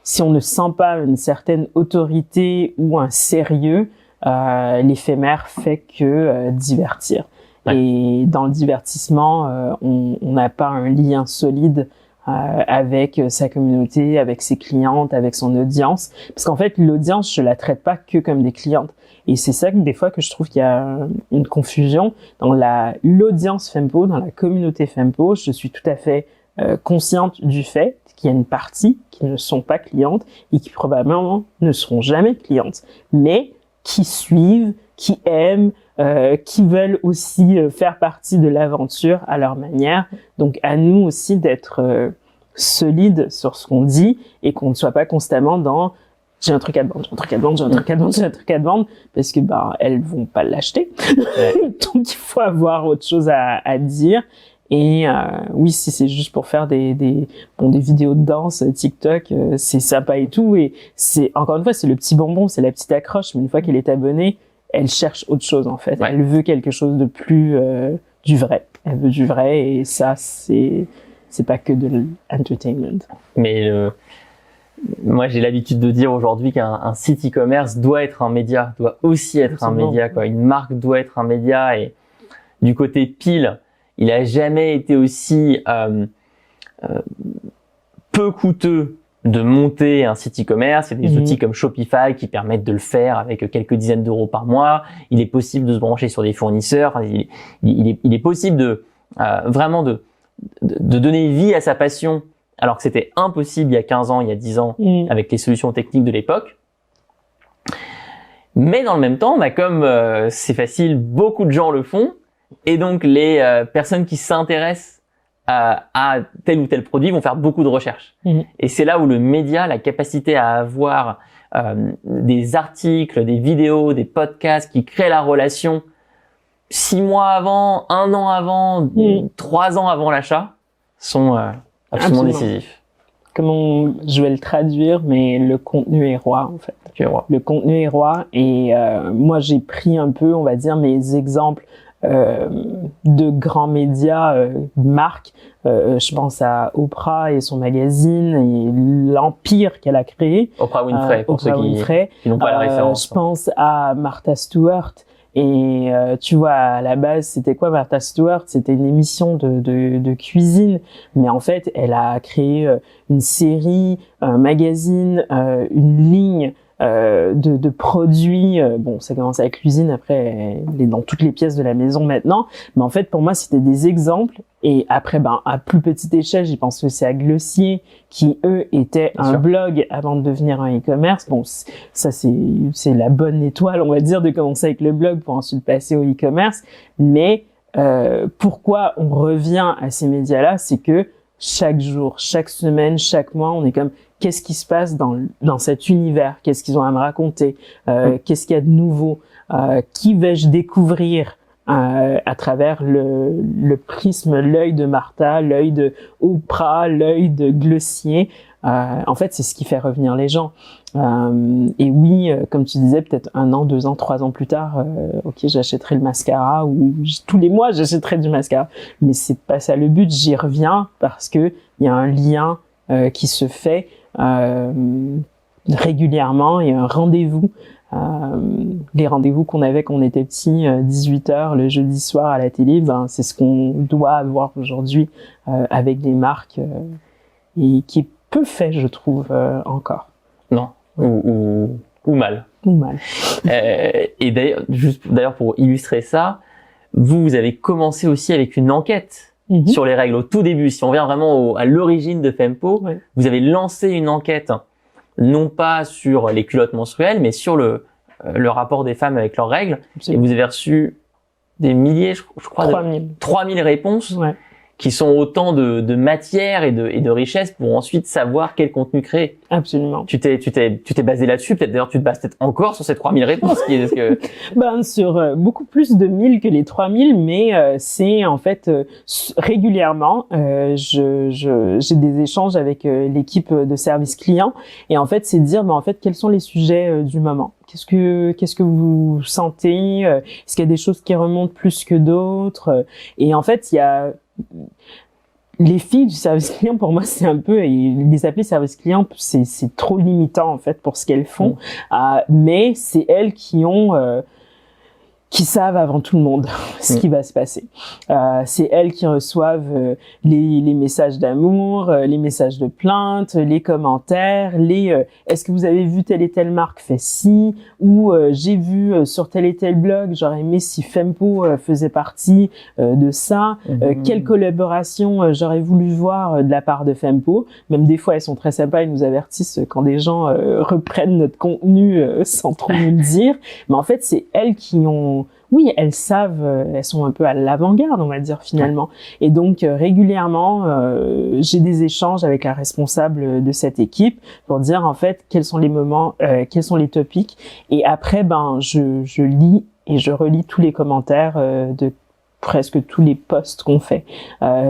si on ne sent pas une certaine autorité ou un sérieux, l'éphémère fait que divertir. Ouais. Et dans le divertissement, on n'a pas un lien solide avec sa communauté, avec ses clientes, avec son audience. Parce qu'en fait, l'audience, je la traite pas que comme des clientes. Et c'est ça que des fois que je trouve qu'il y a une confusion. Dans l'audience Fempo, dans la communauté Fempo, je suis tout à fait consciente du fait qu'il y a une partie qui ne sont pas clientes et qui probablement ne seront jamais clientes. Mais qui suivent, qui aiment, qui veulent aussi faire partie de l'aventure à leur manière. Donc à nous aussi d'être solides sur ce qu'on dit et qu'on ne soit pas constamment dans j'ai un truc à te vendre, j'ai un truc à te vendre, j'ai un truc à te vendre, j'ai un truc à te vendre, parce que elles vont pas l'acheter. Ouais. Donc il faut avoir autre chose à dire. Et oui, si c'est juste pour faire des vidéos de danse TikTok, c'est sympa et tout. Et c'est encore une fois, c'est le petit bonbon, c'est la petite accroche. Mais une fois qu'elle est abonnée, elle cherche autre chose en fait. Ouais. Elle veut quelque chose de plus du vrai. Elle veut du vrai et ça, c'est pas que de l'entertainment. Mais moi, j'ai l'habitude de dire aujourd'hui qu'un site e-commerce doit être un média, doit aussi être un média, quoi. Une marque doit être un média. Et du côté pile, il a jamais été aussi peu coûteux de monter un site e-commerce. Il y a des outils comme Shopify qui permettent de le faire avec quelques dizaines d'euros par mois. Il est possible de se brancher sur des fournisseurs. Enfin, il est possible de vraiment de donner vie à sa passion, alors que c'était impossible il y a 15 ans, il y a 10 ans, avec les solutions techniques de l'époque. Mais dans le même temps, comme c'est facile, beaucoup de gens le font. Et donc, les personnes qui s'intéressent à tel ou tel produit vont faire beaucoup de recherches. Et c'est là où le média, la capacité à avoir des articles, des vidéos, des podcasts qui créent la relation 6 mois avant, 1 an avant, 3 ans avant l'achat, sont absolument décisifs. Comment je vais le traduire, mais le contenu est roi en fait. Le contenu est roi et moi j'ai pris un peu, on va dire, mes exemples de grands médias, marques. Je pense à Oprah et son magazine et l'empire qu'elle a créé. Oprah Winfrey, pour ceux qui n'ont pas la référence. Je pense à Martha Stewart. Et tu vois, à la base, c'était quoi Martha Stewart? C'était une émission de cuisine, mais en fait, elle a créé une série, un magazine, une ligne de produits. Bon, ça commence avec cuisine, après, elle est dans toutes les pièces de la maison maintenant. Mais en fait, pour moi, c'était des exemples. Et après, à plus petite échelle, j'y pense aussi à Glossier, qui, eux, étaient un blog avant de devenir un e-commerce. Bon, ça, c'est la bonne étoile, on va dire, de commencer avec le blog pour ensuite passer au e-commerce. Mais pourquoi on revient à ces médias-là? C'est que chaque jour, chaque semaine, chaque mois, on est comme qu'est-ce qui se passe dans cet univers? Qu'est-ce qu'ils ont à me raconter? Qu'est-ce qu'il y a de nouveau? Qui vais-je découvrir à travers le prisme, l'œil de Martha, l'œil de Oprah, l'œil de Glossier? En fait, c'est ce qui fait revenir les gens. Et oui, comme tu disais, peut-être 1 an, 2 ans, 3 ans plus tard, ok, j'achèterai le mascara ou tous les mois j'achèterai du mascara. Mais c'est pas ça le but. J'y reviens parce que il y a un lien qui se fait régulièrement. Il y a un rendez-vous. Les rendez-vous qu'on avait quand on était petit, 18h le jeudi soir à la télé, c'est ce qu'on doit avoir aujourd'hui avec des marques et qui est peu fait, je trouve, encore. Non, ou mal. Ou mal. Et d'ailleurs, pour illustrer ça, vous avez commencé aussi avec une enquête sur les règles au tout début. Si on revient vraiment à l'origine de Fempo, vous avez lancé une enquête non pas sur les culottes menstruelles, mais sur le rapport des femmes avec leurs règles. Absolument. Et vous avez reçu des milliers, je crois, 3000 réponses, qui sont autant de matière et de richesse pour ensuite savoir quel contenu créer. Absolument. Tu t'es basé là-dessus, peut-être d'ailleurs tu te bases peut-être encore sur ces 3000 réponses. Sur beaucoup plus de 1000 que les 3000, mais c'est en fait régulièrement, j'ai des échanges avec l'équipe de service client et en fait c'est de dire en fait quels sont les sujets du moment. Qu'est-ce que vous sentez? Est-ce qu'il y a des choses qui remontent plus que d'autres? Et en fait, il y a les filles du service client, pour moi, c'est un peu, et les appeler service client, c'est trop limitant, en fait, pour ce qu'elles font. Mais c'est elles qui qui savent avant tout le monde ce qui va se passer. C'est elles qui reçoivent les messages d'amour, les messages de plainte, les commentaires, est-ce que vous avez vu telle et telle marque fait ci, ou j'ai vu sur tel et tel blog, j'aurais aimé si Fempo faisait partie de ça, quelle collaboration j'aurais voulu voir de la part de Fempo. Même des fois elles sont très sympas, elles nous avertissent quand des gens reprennent notre contenu sans trop nous le dire, mais en fait c'est elles qui ont, oui, elles savent, elles sont un peu à l'avant-garde, on va dire finalement. Et donc régulièrement, j'ai des échanges avec la responsable de cette équipe pour dire en fait quels sont les moments, quels sont les topics. Et après, je lis et je relis tous les commentaires de presque tous les posts qu'on fait.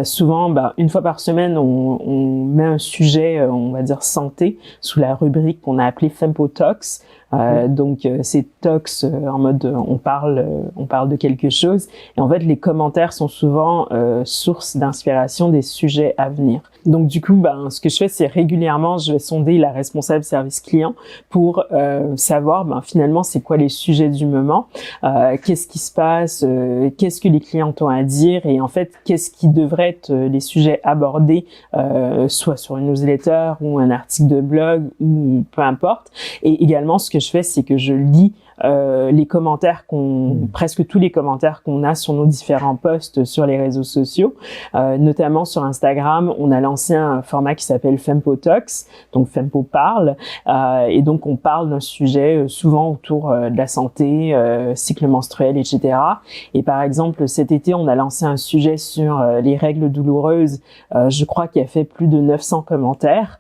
Souvent, une fois par semaine, on met un sujet, on va dire santé, sous la rubrique qu'on a appelée Fempo Talks. Donc c'est talks en mode on parle de quelque chose, et en fait les commentaires sont souvent source d'inspiration des sujets à venir. Donc du coup ce que je fais, c'est régulièrement je vais sonder la responsable service client pour savoir finalement c'est quoi les sujets du moment, qu'est-ce qui se passe, qu'est-ce que les clients ont à dire, et en fait qu'est-ce qui devrait être les sujets abordés soit sur une newsletter ou un article de blog ou peu importe. Et également ce que je fais, c'est que je lis les commentaires presque tous les commentaires qu'on a sur nos différents posts sur les réseaux sociaux, notamment sur Instagram. On a lancé un format qui s'appelle Fempo Talks, donc Fempo parle, et donc on parle d'un sujet souvent autour de la santé, cycle menstruel, etc. Et par exemple, cet été, on a lancé un sujet sur les règles douloureuses. Je crois qu'il y a fait plus de 900 commentaires.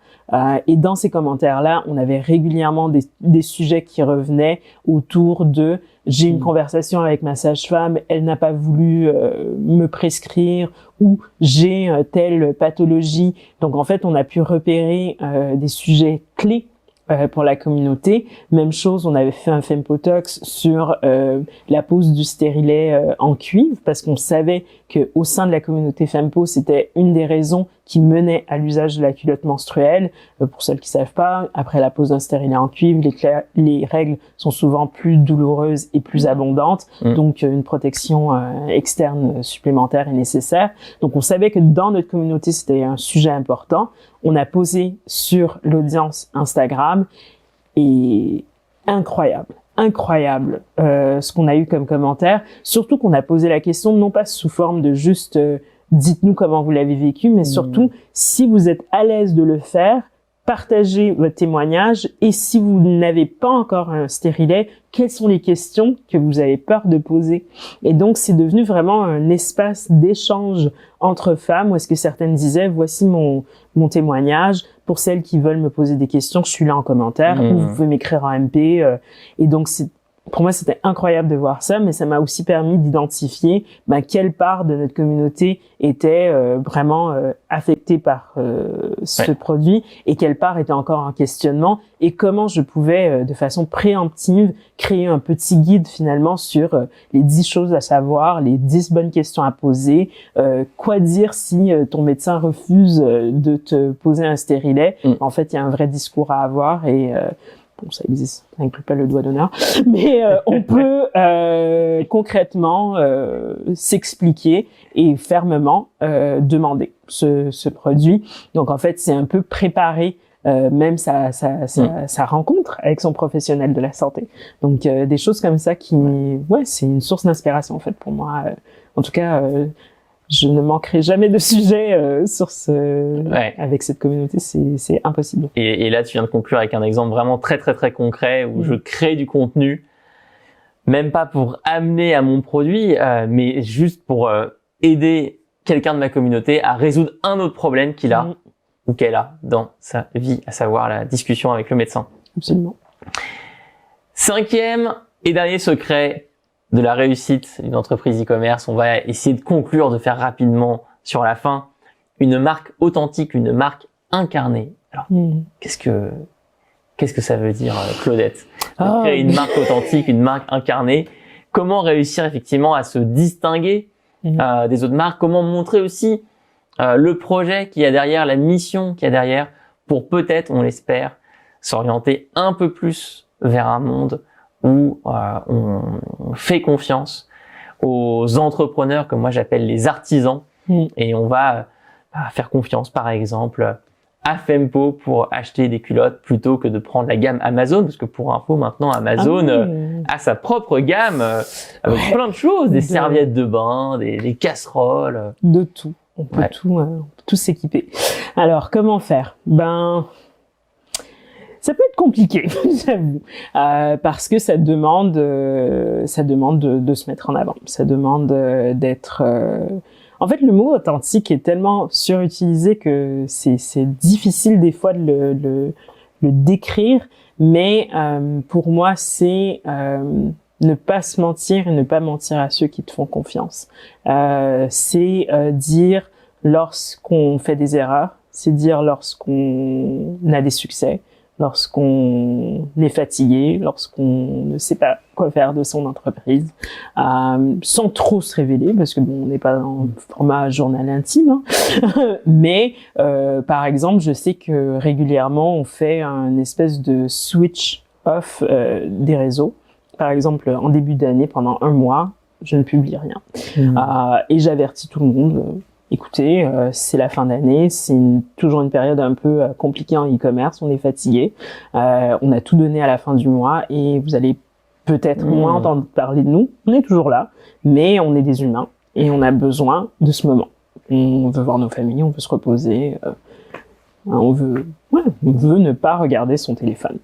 Et dans ces commentaires-là, on avait régulièrement des sujets qui revenaient autour de « j'ai une conversation avec ma sage-femme, elle n'a pas voulu me prescrire » ou « j'ai telle pathologie ». Donc en fait, on a pu repérer des sujets clés pour la communauté. Même chose, on avait fait un Fempo Talks sur la pose du stérilet en cuivre, parce qu'on savait que au sein de la communauté Fempo, c'était une des raisons qui menait à l'usage de la culotte menstruelle. Pour celles qui savent pas, après la pose d'un stérilet en cuivre, les règles sont souvent plus douloureuses et plus abondantes, donc une protection externe supplémentaire est nécessaire. Donc on savait que dans notre communauté, c'était un sujet important. On a posé sur l'audience Instagram et incroyable ce qu'on a eu comme commentaire, surtout qu'on a posé la question non pas sous forme de juste dites-nous comment vous l'avez vécu, mais surtout si vous êtes à l'aise de le faire, partagez votre témoignage, et si vous n'avez pas encore un stérilet, quelles sont les questions que vous avez peur de poser. Et donc c'est devenu vraiment un espace d'échange entre femmes, où est-ce que certaines disaient voici mon témoignage, pour celles qui veulent me poser des questions, je suis là en commentaire, ou vous pouvez m'écrire en MP, et donc pour moi, c'était incroyable de voir ça, mais ça m'a aussi permis d'identifier quelle part de notre communauté était vraiment affectée par ce produit, et quelle part était encore en questionnement, et comment je pouvais, de façon préemptive, créer un petit guide finalement sur les 10 choses à savoir, les 10 bonnes questions à poser, quoi dire si ton médecin refuse de te poser un stérilet. En fait, il y a un vrai discours à avoir, et bon, ça existe, ça n'inclut pas le doigt d'honneur, mais on peut concrètement s'expliquer et fermement demander ce produit. Donc en fait, c'est un peu préparer même sa rencontre avec son professionnel de la santé. Donc des choses comme ça c'est une source d'inspiration en fait pour moi. En tout cas, je ne manquerai jamais de sujets avec cette communauté, c'est impossible. Et là, tu viens de conclure avec un exemple vraiment très très très concret où je crée du contenu, même pas pour amener à mon produit, mais juste pour aider quelqu'un de ma communauté à résoudre un autre problème qu'il a ou qu'elle a dans sa vie, à savoir la discussion avec le médecin. Absolument. 5e et dernier secret de la réussite d'une entreprise e-commerce, on va essayer de conclure, de faire rapidement sur la fin. Une marque authentique, une marque incarnée. Alors, qu'est-ce que ça veut dire, Claudette? Créer une marque authentique, une marque incarnée. Comment réussir effectivement à se distinguer des autres marques? Comment montrer aussi le projet qu'il y a derrière, la mission qu'il y a derrière, pour peut-être, on l'espère, s'orienter un peu plus vers un monde où on fait confiance aux entrepreneurs que moi j'appelle les artisans, et on va faire confiance par exemple à Fempo pour acheter des culottes plutôt que de prendre la gamme Amazon, parce que pour info maintenant Amazon a sa propre gamme avec plein de choses, des serviettes de bain, des casseroles, de tout. On peut tout s'équiper. Alors comment faire? Ça peut être compliqué, j'avoue, parce que ça demande de se mettre en avant. Ça demande d'être. En fait, le mot authentique est tellement surutilisé que c'est difficile des fois de le décrire. Mais pour moi, c'est ne pas se mentir et ne pas mentir à ceux qui te font confiance. C'est dire lorsqu'on fait des erreurs, c'est dire lorsqu'on a des succès, lorsqu'on est fatigué, lorsqu'on ne sait pas quoi faire de son entreprise, sans trop se révéler, parce que bon, on n'est pas dans le format journal intime, hein. Mais par exemple, je sais que régulièrement, on fait un espèce de switch off des réseaux. Par exemple, en début d'année, pendant 1 mois, je ne publie rien. Et j'avertis tout le monde. Écoutez, c'est la fin d'année, c'est toujours une période un peu compliquée en e-commerce, on est fatigué, on a tout donné à la fin du mois et vous allez peut-être moins entendre parler de nous. On est toujours là, mais on est des humains et on a besoin de ce moment. On veut voir nos familles, on veut se reposer, on veut ne pas regarder son téléphone.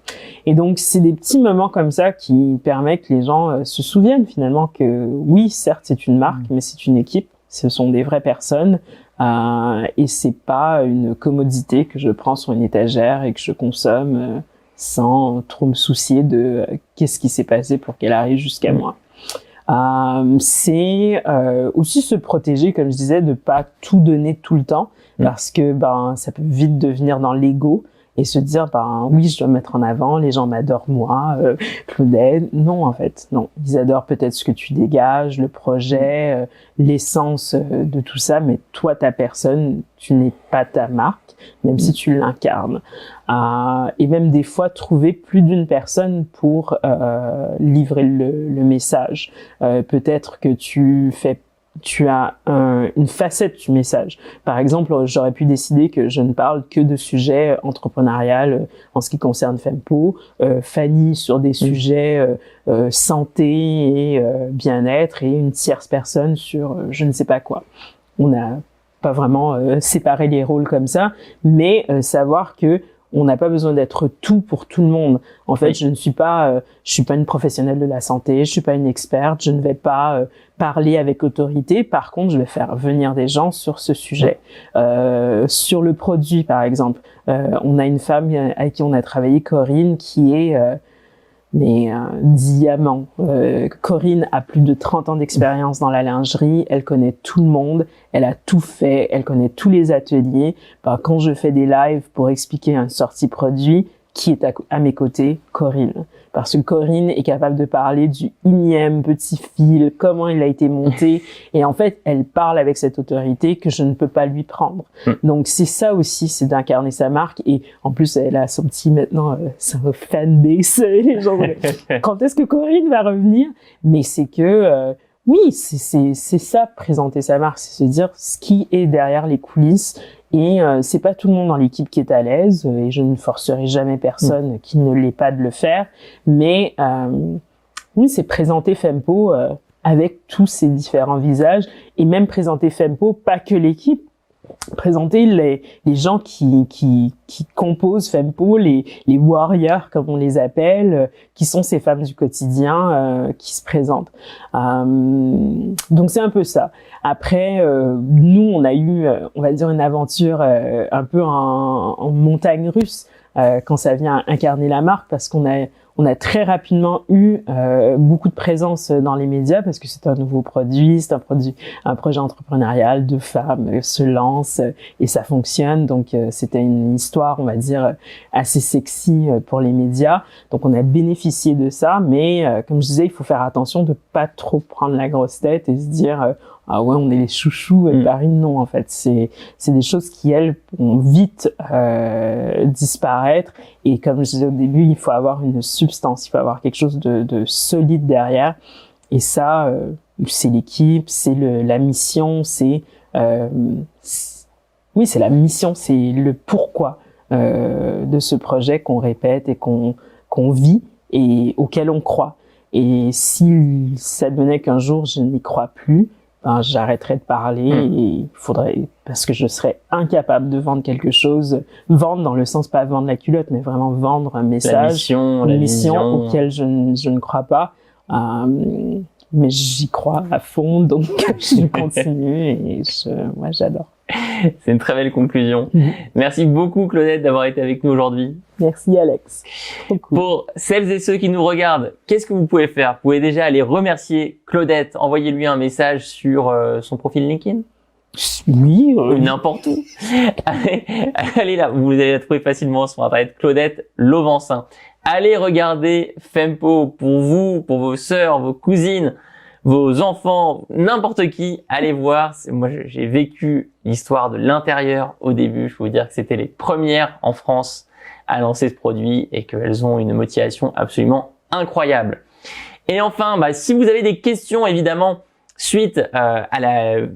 Et donc, c'est des petits moments comme ça qui permettent que les gens se souviennent finalement que oui, certes, c'est une marque, mais c'est une équipe. Ce sont des vraies personnes et c'est pas une commodité que je prends sur une étagère et que je consomme sans trop me soucier de qu'est-ce qui s'est passé pour qu'elle arrive jusqu'à moi. C'est aussi se protéger, comme je disais, de pas tout donner tout le temps parce que ça peut vite devenir dans l'ego et se dire oui, je dois me mettre en avant, les gens m'adorent moi, Claudette. Non, en fait, non. Ils adorent peut-être ce que tu dégages, le projet, l'essence de tout ça, mais toi, ta personne, tu n'es pas ta marque, même si tu l'incarnes. Et même des fois, trouver plus d'une personne pour livrer le message. Peut-être que tu as une facette du message. Par exemple, j'aurais pu décider que je ne parle que de sujets entrepreneurial en ce qui concerne Fempo, Fanny sur des sujets santé et bien-être et une tierce personne sur je ne sais pas quoi. On n'a pas vraiment séparé les rôles comme ça, mais savoir que on n'a pas besoin d'être tout pour tout le monde. En fait, je suis pas une professionnelle de la santé, je suis pas une experte, je ne vais pas parler avec autorité. Par contre, je vais faire venir des gens sur ce sujet. Sur le produit, par exemple, on a une femme avec qui on a travaillé, Corinne, qui est diamant. Corinne a plus de 30 ans d'expérience dans la lingerie, elle connaît tout le monde, elle a tout fait, elle connaît tous les ateliers. Quand je fais des lives pour expliquer un sortie produit, qui est à mes côtés? Corinne. Parce que Corinne est capable de parler du énième petit fil, comment il a été monté, et en fait, elle parle avec cette autorité que je ne peux pas lui prendre. Donc c'est ça aussi, c'est d'incarner sa marque, et en plus, elle a son petit maintenant, sa fanbase, les gens, quand est-ce que Corinne va revenir? Mais c'est que, oui, c'est ça, présenter sa marque, c'est se dire ce qui est derrière les coulisses. Et c'est pas tout le monde dans l'équipe qui est à l'aise, et je ne forcerai jamais personne qui ne l'est pas de le faire, mais oui, c'est présenter Fempo avec tous ses différents visages, et même présenter Fempo, pas que l'équipe, présenter les gens qui composent Fempo, les warriors comme on les appelle, qui sont ces femmes du quotidien qui se présentent. Donc c'est un peu ça. Après, nous on a eu, on va dire, une aventure un peu en montagne russe quand ça vient incarner la marque, parce qu'on a très rapidement eu beaucoup de présence dans les médias parce que c'est un nouveau produit, c'est un projet entrepreneurial, de femmes se lancent et ça fonctionne. Donc c'était une histoire, on va dire, assez sexy pour les médias. Donc on a bénéficié de ça, mais comme je disais, il faut faire attention de pas trop prendre la grosse tête et se dire ah ouais, on est les chouchous et Paris. Non, en fait, c'est des choses qui, elles, vont vite disparaître, Et comme je disais au début, il faut avoir une substance, il faut avoir quelque chose de solide derrière. Et ça, c'est l'équipe, c'est la mission, c'est la mission, c'est le pourquoi de ce projet qu'on répète et qu'on vit et auquel on croit. Et si ça devenait qu'un jour je n'y crois plus, ben j'arrêterais de parler et il faudrait, parce que je serais incapable de vendre quelque chose, vendre dans le sens pas vendre la culotte, mais vraiment vendre un message, une mission auquel je ne crois pas. Mais j'y crois à fond, donc je continue et moi j'adore. C'est une très belle conclusion. Merci beaucoup Claudette d'avoir été avec nous aujourd'hui. Merci Alex. Pour celles et ceux qui nous regardent, qu'est-ce que vous pouvez faire? Vous pouvez déjà aller remercier Claudette, envoyez-lui un message sur son profil LinkedIn. Oui. N'importe où. Allez là, vous allez la trouver facilement sur internet, Claudette Lauvencin. Allez regarder Fempo pour vous, pour vos sœurs, vos cousines, vos enfants, n'importe qui. Allez voir. Moi, j'ai vécu l'histoire de l'intérieur au début. Je peux vous dire que c'était les premières en France à lancer ce produit et qu'elles ont une motivation absolument incroyable. Et enfin, si vous avez des questions, évidemment, suite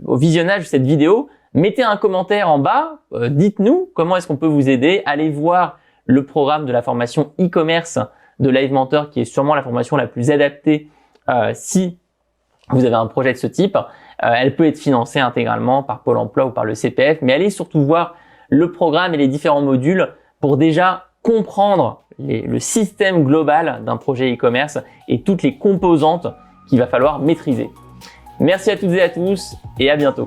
au visionnage de cette vidéo, mettez un commentaire en bas. Dites-nous comment est-ce qu'on peut vous aider. Allez voir le programme de la formation e-commerce de Live Mentor, qui est sûrement la formation la plus adaptée si vous avez un projet de ce type. Elle peut être financée intégralement par Pôle emploi ou par le CPF, mais allez surtout voir le programme et les différents modules pour déjà comprendre le système global d'un projet e-commerce et toutes les composantes qu'il va falloir maîtriser. Merci à toutes et à tous et à bientôt.